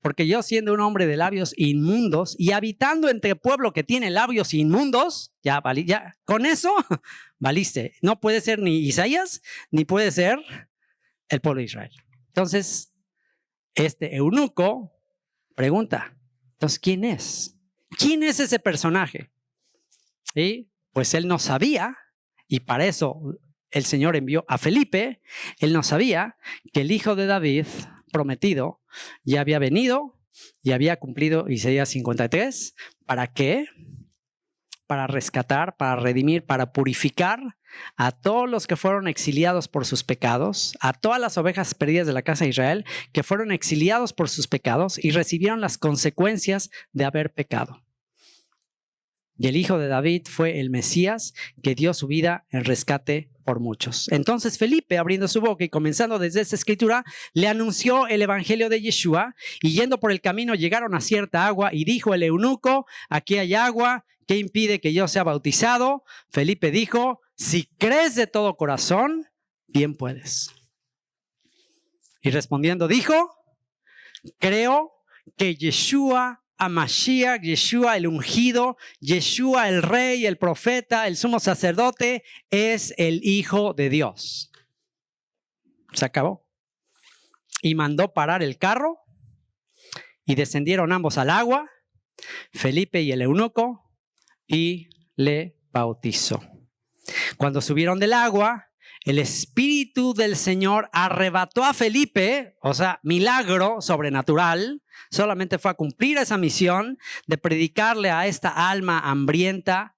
porque yo siendo un hombre de labios inmundos y habitando entre pueblo que tiene labios inmundos, ya con eso valiste. No puede ser ni Isaías, ni puede ser el pueblo de Israel. Entonces, este eunuco pregunta, entonces, ¿quién es? ¿Quién es ese personaje? Y pues él no sabía, y para eso el Señor envió a Felipe. Él no sabía que el hijo de David prometido ya había venido y había cumplido Isaías 53. ¿Para qué? Para rescatar, para redimir, para purificar a todos los que fueron exiliados por sus pecados, a todas las ovejas perdidas de la casa de Israel que fueron exiliados por sus pecados y recibieron las consecuencias de haber pecado. Y el hijo de David fue el Mesías que dio su vida en rescate por muchos. Entonces Felipe, abriendo su boca y comenzando desde esta escritura, le anunció el evangelio de Yeshua, y yendo por el camino llegaron a cierta agua, y dijo el eunuco, aquí hay agua, ¿qué impide que yo sea bautizado? Felipe dijo, si crees de todo corazón, bien puedes. Y respondiendo dijo, creo que Yeshua a Mashiach, Yeshua el ungido, Yeshua el rey, el profeta, el sumo sacerdote, es el Hijo de Dios. Se acabó. Y mandó parar el carro y descendieron ambos al agua, Felipe y el eunuco, y le bautizó. Cuando subieron del agua, el Espíritu del Señor arrebató a Felipe, o sea, milagro sobrenatural. Solamente fue a cumplir esa misión de predicarle a esta alma hambrienta,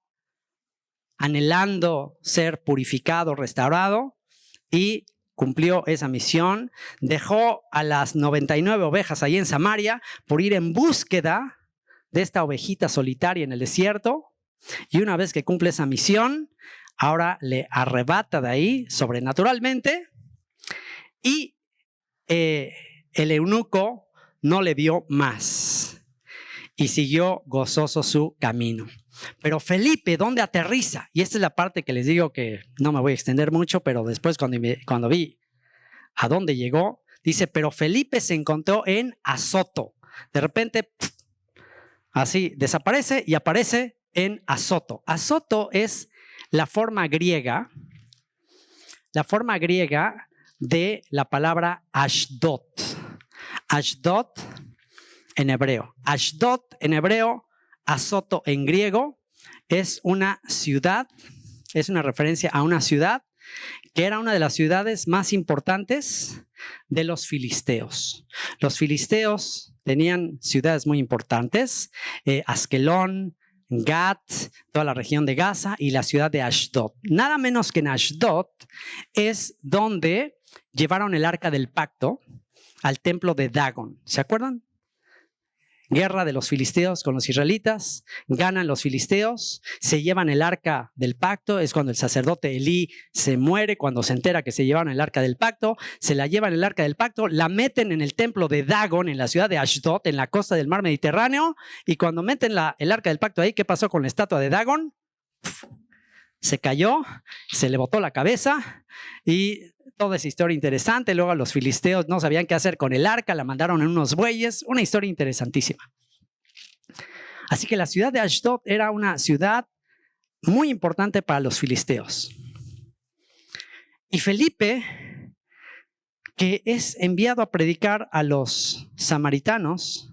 anhelando ser purificado, restaurado, y cumplió esa misión. Dejó a las 99 ovejas ahí en Samaria por ir en búsqueda de esta ovejita solitaria en el desierto. Y una vez que cumple esa misión, ahora le arrebata de ahí sobrenaturalmente, y el eunuco no le vio más y siguió gozoso su camino. Pero Felipe, ¿dónde aterriza? Y esta es la parte que les digo que no me voy a extender mucho, pero después cuando vi ¿A dónde llegó? Dice, pero Felipe se encontró en Azoto. De repente, así, desaparece y aparece en Azoto. Azoto es la forma griega de la palabra Ashdod. Ashdod en hebreo. Ashdod en hebreo, Azoto en griego, es una ciudad, es una referencia a una ciudad que era una de las ciudades más importantes de los filisteos. Los filisteos tenían ciudades muy importantes, Askelón, Gat, toda la región de Gaza y la ciudad de Ashdod. Nada menos que en Ashdod es donde llevaron el arca del pacto al templo de Dagón. ¿Se acuerdan? Guerra de los filisteos con los israelitas, ganan los filisteos, se llevan el arca del pacto, es cuando el sacerdote Elí se muere, cuando se entera que se llevaron el arca del pacto, se la llevan el arca del pacto, la meten en el templo de Dagón, en la ciudad de Ashdod, en la costa del mar Mediterráneo, y cuando meten el arca del pacto ahí, ¿qué pasó con la estatua de Dagón? Se cayó, se le botó la cabeza y toda esa historia interesante. Luego los filisteos no sabían qué hacer con el arca, la mandaron en unos bueyes, una historia interesantísima. Así que la ciudad de Ashdod era una ciudad muy importante para los filisteos. Y Felipe, que es enviado a predicar a los samaritanos,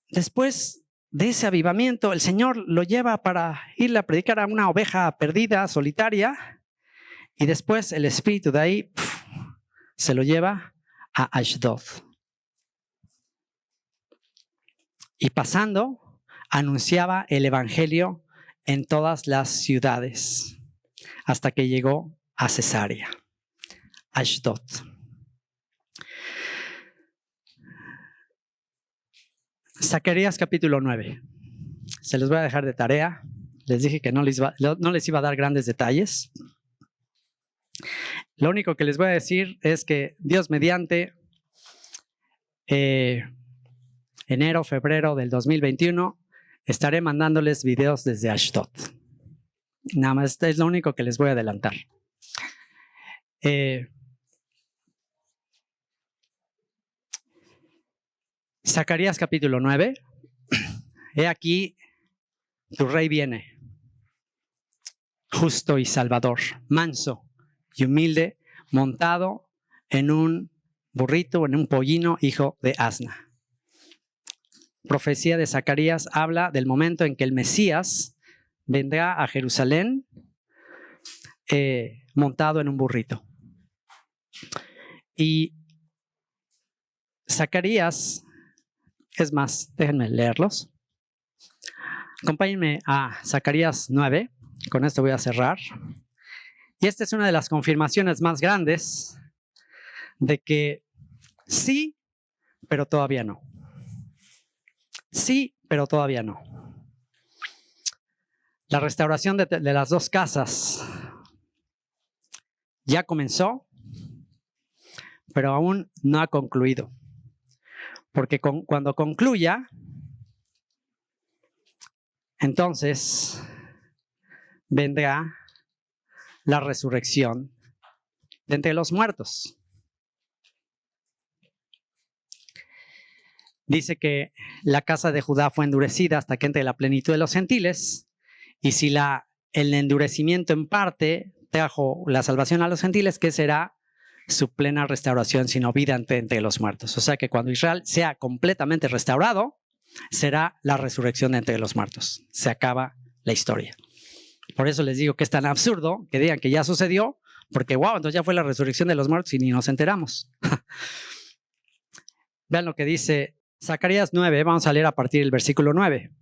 después de ese avivamiento, el Señor lo lleva para irle a predicar a una oveja perdida, solitaria, y después el espíritu de ahí se lo lleva a Ashdod. Y pasando, anunciaba el evangelio en todas las ciudades, hasta que llegó a Cesarea, Ashdod. Zacarías capítulo 9. Se los voy a dejar de tarea. Les dije que no les iba a dar grandes detalles. Lo único que les voy a decir es que Dios mediante, enero, febrero del 2021, estaré mandándoles videos desde Ashdod. Nada más, es lo único que les voy a adelantar. Zacarías capítulo 9. He aquí, tu rey viene, justo y salvador, manso y humilde, montado en un burrito, en un pollino, hijo de asna. Profecía de Zacarías habla del momento en que el Mesías vendrá a Jerusalén montado en un burrito. Y Zacarías, es más, déjenme leerlos. Acompáñenme a Zacarías 9, con esto voy a cerrar. Y esta es una de las confirmaciones más grandes de que sí, pero todavía no. Sí, pero todavía no. La restauración de las dos casas ya comenzó, pero aún no ha concluido. Porque cuando concluya, entonces vendrá la resurrección de entre los muertos. Dice que la casa de Judá fue endurecida hasta que entre la plenitud de los gentiles, y si el endurecimiento en parte trajo la salvación a los gentiles, ¿qué será? Su plena restauración, sino vida entre los muertos. O sea que cuando Israel sea completamente restaurado, será la resurrección de entre los muertos. Se acaba la historia. Por eso les digo que es tan absurdo que digan que ya sucedió, porque wow, entonces ya fue la resurrección de los muertos y ni nos enteramos. Vean lo que dice Zacarías 9, vamos a leer a partir del versículo 9.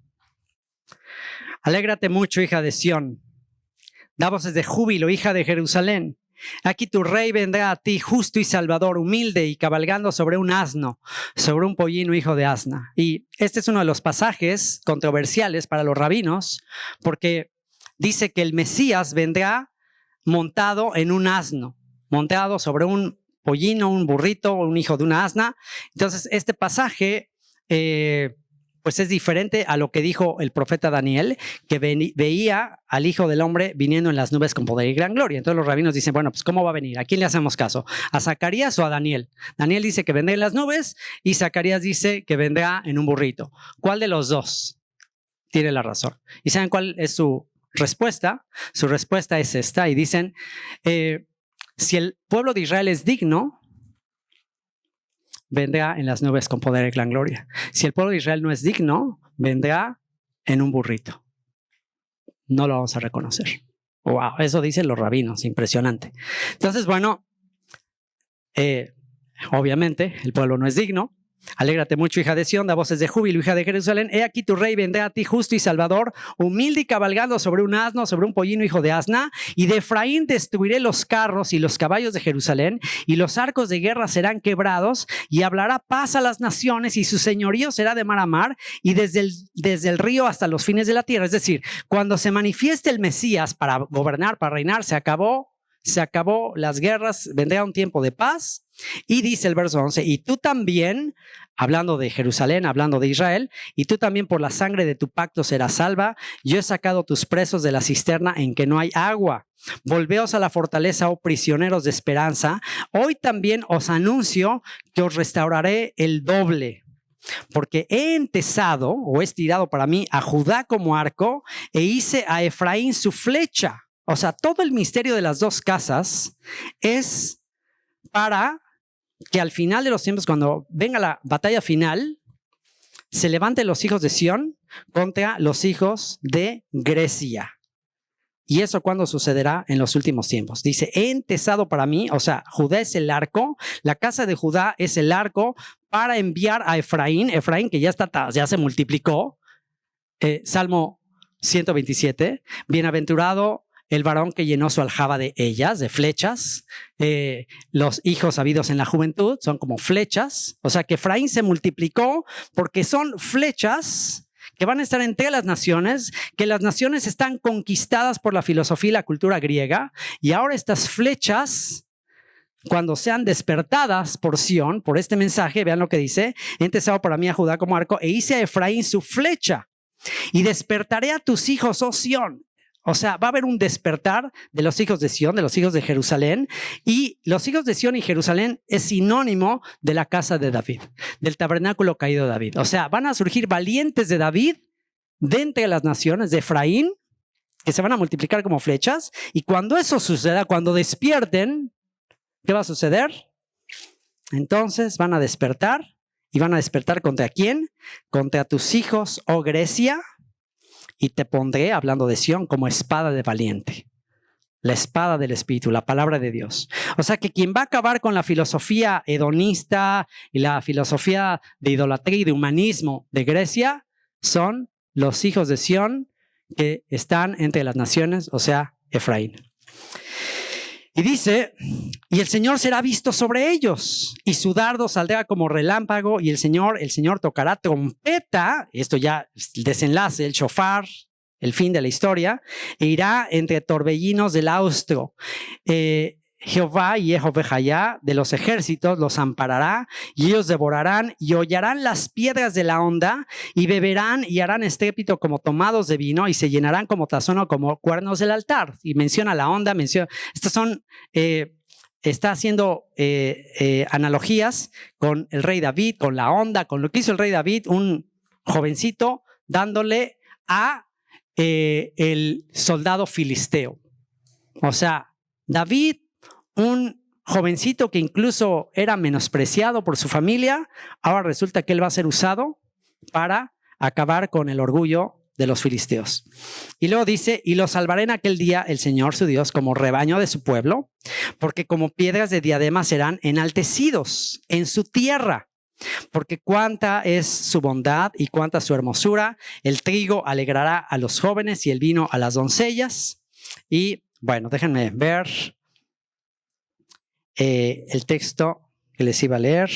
Alégrate mucho, hija de Sión, da voces de júbilo, hija de Jerusalén. Aquí tu rey vendrá a ti, justo y salvador, humilde y cabalgando sobre un asno, sobre un pollino, hijo de asna. Y este es uno de los pasajes controversiales para los rabinos, porque dice que el Mesías vendrá montado en un asno, montado sobre un pollino, un burrito, un hijo de una asna. Entonces, este pasaje pues es diferente a lo que dijo el profeta Daniel, que veía al Hijo del Hombre viniendo en las nubes con poder y gran gloria. Entonces los rabinos dicen, bueno, pues ¿cómo va a venir? ¿A quién le hacemos caso? ¿A Zacarías o a Daniel? Daniel dice que vendrá en las nubes y Zacarías dice que vendrá en un burrito. ¿Cuál de los dos tiene la razón? ¿Y saben cuál es su respuesta? Su respuesta es esta, y dicen, si el pueblo de Israel es digno, vendrá en las nubes con poder y gran gloria. Si el pueblo de Israel no es digno, vendrá en un burrito. No lo vamos a reconocer. Wow, eso dicen los rabinos, impresionante. Entonces, bueno, obviamente el pueblo no es digno. Alégrate mucho, hija de Sión, da voces de júbilo, hija de Jerusalén. He aquí tu rey vendrá a ti justo y salvador, humilde y cabalgando sobre un asno, sobre un pollino, hijo de asna. Y de Efraín destruiré los carros y los caballos de Jerusalén, y los arcos de guerra serán quebrados, y hablará paz a las naciones, y su señorío será de mar a mar, y desde el río hasta los fines de la tierra. Es decir, cuando se manifieste el Mesías para gobernar, para reinar, se acabó las guerras, vendrá un tiempo de paz. Y dice el verso 11, y tú también, hablando de Jerusalén, hablando de Israel, y tú también por la sangre de tu pacto serás salva. Yo he sacado tus presos de la cisterna en que no hay agua. Volveos a la fortaleza, oh prisioneros de esperanza. Hoy también os anuncio que os restauraré el doble. Porque he entesado o estirado para mí a Judá como arco, e hice a Efraín su flecha. O sea, todo el misterio de las dos casas es para que al final de los tiempos, cuando venga la batalla final, se levanten los hijos de Sión contra los hijos de Grecia. ¿Y eso cuándo sucederá? En los últimos tiempos. Dice, he entesado para mí, o sea, Judá es el arco, la casa de Judá es el arco para enviar a Efraín que ya se multiplicó. Salmo 127, bienaventurado el varón que llenó su aljaba de ellas, de flechas. Los hijos habidos en la juventud son como flechas. O sea que Efraín se multiplicó porque son flechas que van a estar entre las naciones, que las naciones están conquistadas por la filosofía y la cultura griega. Y ahora estas flechas, cuando sean despertadas por Sión, por este mensaje, vean lo que dice, he entesado para mí a Judá como arco, e hice a Efraín su flecha. Y despertaré a tus hijos, oh Sión. O sea, va a haber un despertar de los hijos de Sión, de los hijos de Jerusalén, y los hijos de Sión y Jerusalén es sinónimo de la casa de David, del tabernáculo caído de David. O sea, van a surgir valientes de David de entre las naciones de Efraín, que se van a multiplicar como flechas, y cuando eso suceda, cuando despierten, ¿qué va a suceder? Entonces van a despertar, y van a despertar ¿contra quién? Contra tus hijos, oh Grecia. Y te pondré, hablando de Sión, como espada de valiente. La espada del Espíritu, la palabra de Dios. O sea que quien va a acabar con la filosofía hedonista y la filosofía de idolatría y de humanismo de Grecia son los hijos de Sión que están entre las naciones, o sea, Efraín. Y dice, y el Señor será visto sobre ellos, y su dardo saldrá como relámpago, y el Señor tocará trompeta, esto ya es el desenlace, el shofar, el fin de la historia, e irá entre torbellinos del austro. Jehová y Jehová de los ejércitos los amparará, y ellos devorarán y hollarán las piedras de la onda, y beberán y harán estrépito como tomados de vino, y se llenarán como tazón o como cuernos del altar. Y menciona la onda, estas son, está haciendo analogías con el rey David, con la onda, con lo que hizo el rey David, un jovencito dándole a el soldado filisteo. O sea, David, un jovencito que incluso era menospreciado por su familia, ahora resulta que él va a ser usado para acabar con el orgullo de los filisteos. Y luego dice, y los salvaré en aquel día el Señor su Dios como rebaño de su pueblo, porque como piedras de diadema serán enaltecidos en su tierra. Porque cuánta es su bondad y cuánta su hermosura. El trigo alegrará a los jóvenes y el vino a las doncellas. Y bueno, déjenme ver el texto que les iba a leer.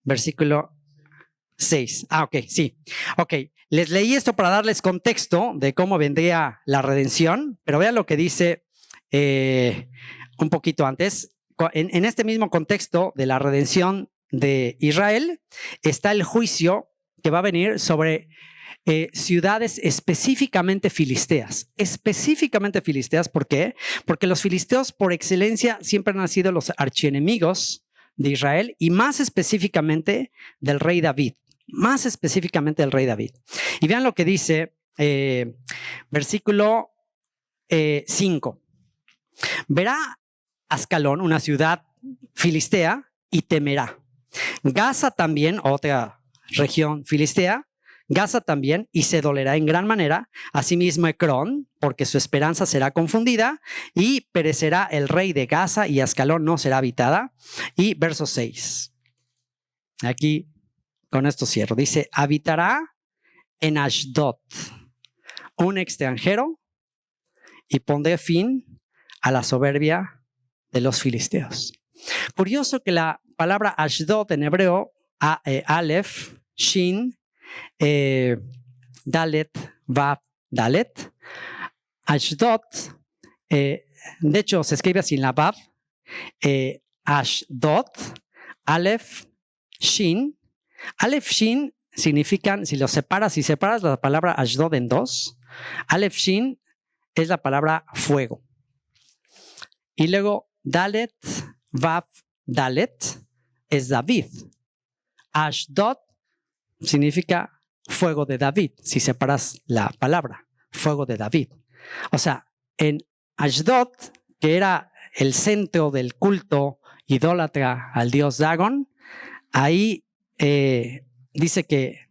Versículo 6. Ok, sí. Ok, les leí esto para darles contexto de cómo vendría la redención, pero vean lo que dice un poquito antes. En este mismo contexto de la redención de Israel está el juicio que va a venir sobre ciudades específicamente filisteas. Específicamente filisteas, ¿por qué? Porque los filisteos por excelencia siempre han sido los archienemigos de Israel y más específicamente del rey David. Más específicamente del rey David. Y vean lo que dice versículo 5. Verá Ascalón, una ciudad filistea, y temerá. Gaza también, otra región filistea, Gaza también, y se dolerá en gran manera. Asimismo Ecrón, porque su esperanza será confundida, y perecerá el rey de Gaza, y Ascalón no será habitada. Y verso 6. Aquí, con esto cierro. Dice, habitará en Ashdod un extranjero, y pondré fin a la soberbia de los filisteos. Curioso que la palabra Ashdod en hebreo, Aleph, Shin, Dalet, Vav, Dalet. Ashdod, de hecho se escribe así en la Vav, Ashdod, Aleph, Shin. Aleph, Shin significan, si separas la palabra Ashdod en dos, Aleph, Shin es la palabra fuego. Y luego Dalet, Vav, Dalet es David. Ashdod significa fuego de David, si separas la palabra, fuego de David. O sea, en Ashdod, que era el centro del culto idólatra al dios Dagon, ahí dice que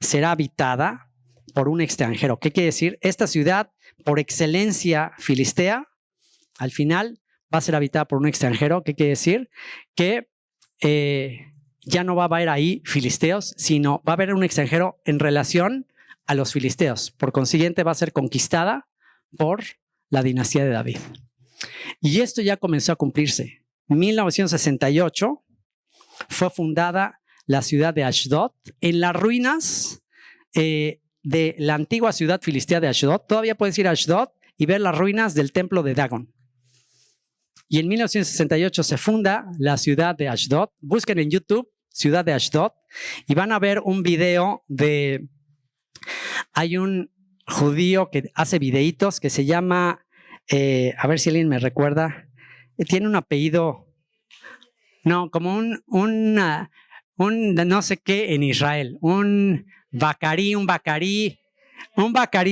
será habitada por un extranjero. ¿Qué quiere decir? Esta ciudad, por excelencia filistea, al final va a ser habitada por un extranjero. ¿Qué quiere decir? Que ya no va a haber ahí filisteos, sino va a haber un extranjero en relación a los filisteos. Por consiguiente, va a ser conquistada por la dinastía de David. Y esto ya comenzó a cumplirse. En 1968 fue fundada la ciudad de Ashdod en las ruinas de la antigua ciudad filistea de Ashdod. Todavía puedes ir a Ashdod y ver las ruinas del templo de Dagon. Y en 1968 se funda la ciudad de Ashdod. Busquen en YouTube ciudad de Ashdod y van a ver un video de... Hay un judío que hace videitos que se llama, a ver si alguien me recuerda, tiene un apellido, no, como un no sé qué en Israel, un bacarí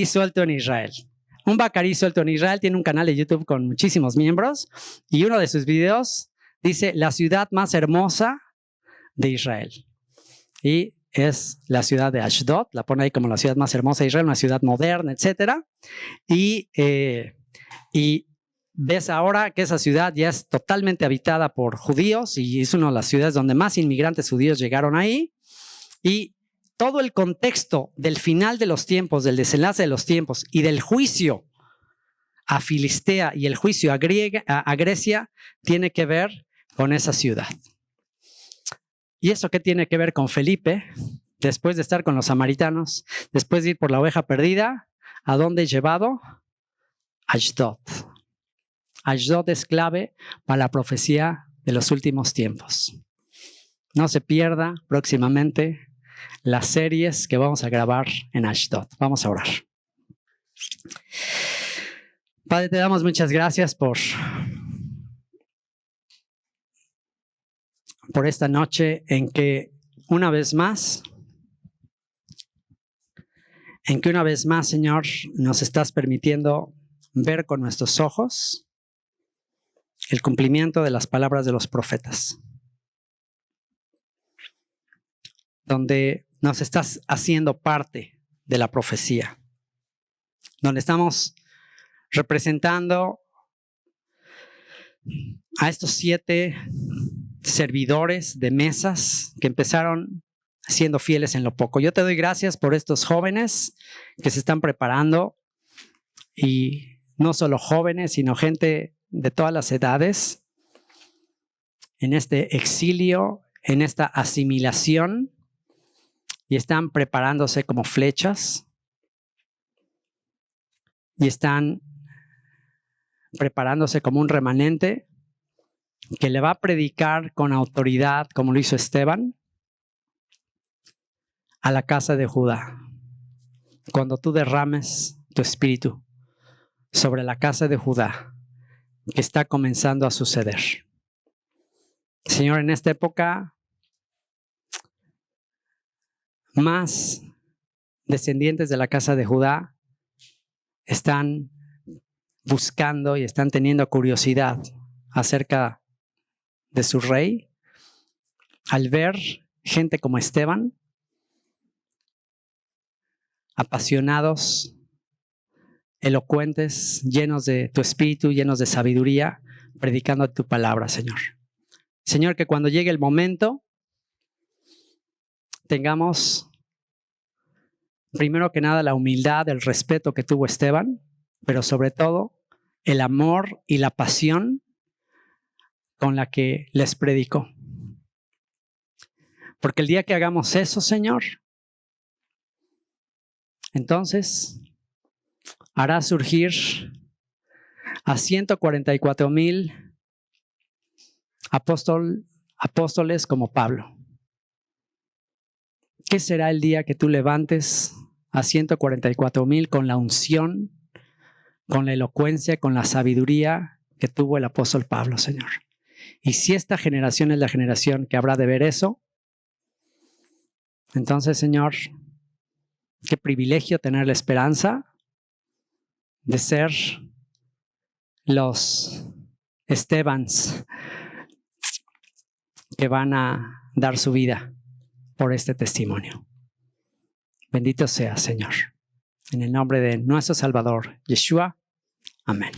suelto en Israel. Un bacarí suelto en Israel tiene un canal de YouTube con muchísimos miembros y uno de sus videos dice la ciudad más hermosa de Israel. Y es la ciudad de Ashdod, la pone ahí como la ciudad más hermosa de Israel, una ciudad moderna, etc. Y ves ahora que esa ciudad ya es totalmente habitada por judíos y es una de las ciudades donde más inmigrantes judíos llegaron ahí. Y todo el contexto del final de los tiempos, del desenlace de los tiempos y del juicio a Filistea y el juicio a Grecia tiene que ver con esa ciudad. ¿Y eso qué tiene que ver con Felipe? Después de estar con los samaritanos, después de ir por la oveja perdida, ¿a dónde es llevado? Ashdod. Ashdod es clave para la profecía de los últimos tiempos. No se pierda próximamente las series que vamos a grabar en Ashdod. Vamos a orar. Padre, te damos muchas gracias por esta noche en que una vez más, Señor, nos estás permitiendo ver con nuestros ojos el cumplimiento de las palabras de los profetas, donde nos estás haciendo parte de la profecía, donde estamos representando a estos 7 servidores de mesas que empezaron siendo fieles en lo poco. Yo te doy gracias por estos jóvenes que se están preparando, y no solo jóvenes, sino gente de todas las edades en este exilio, en esta asimilación, y están preparándose como flechas y están preparándose como un remanente que le va a predicar con autoridad, como lo hizo Esteban, a la casa de Judá. Cuando tú derrames tu espíritu sobre la casa de Judá, que está comenzando a suceder. Señor, en esta época, más descendientes de la casa de Judá están buscando y están teniendo curiosidad acerca de su rey al ver gente como Esteban, apasionados, elocuentes, llenos de tu espíritu, llenos de sabiduría, predicando tu palabra, Señor. Señor, que cuando llegue el momento, tengamos, primero que nada, la humildad, el respeto que tuvo Esteban, pero sobre todo, el amor y la pasión con la que les predicó. Porque el día que hagamos eso, Señor, entonces hará surgir a 144,000 apóstoles como Pablo. ¿Qué será el día que tú levantes a 144,000 con la unción, con la elocuencia, con la sabiduría que tuvo el apóstol Pablo, Señor? Y si esta generación es la generación que habrá de ver eso, entonces, Señor, qué privilegio tener la esperanza de ser los Estebans que van a dar su vida por este testimonio. Bendito sea, Señor. En el nombre de nuestro Salvador, Yeshua. Amén.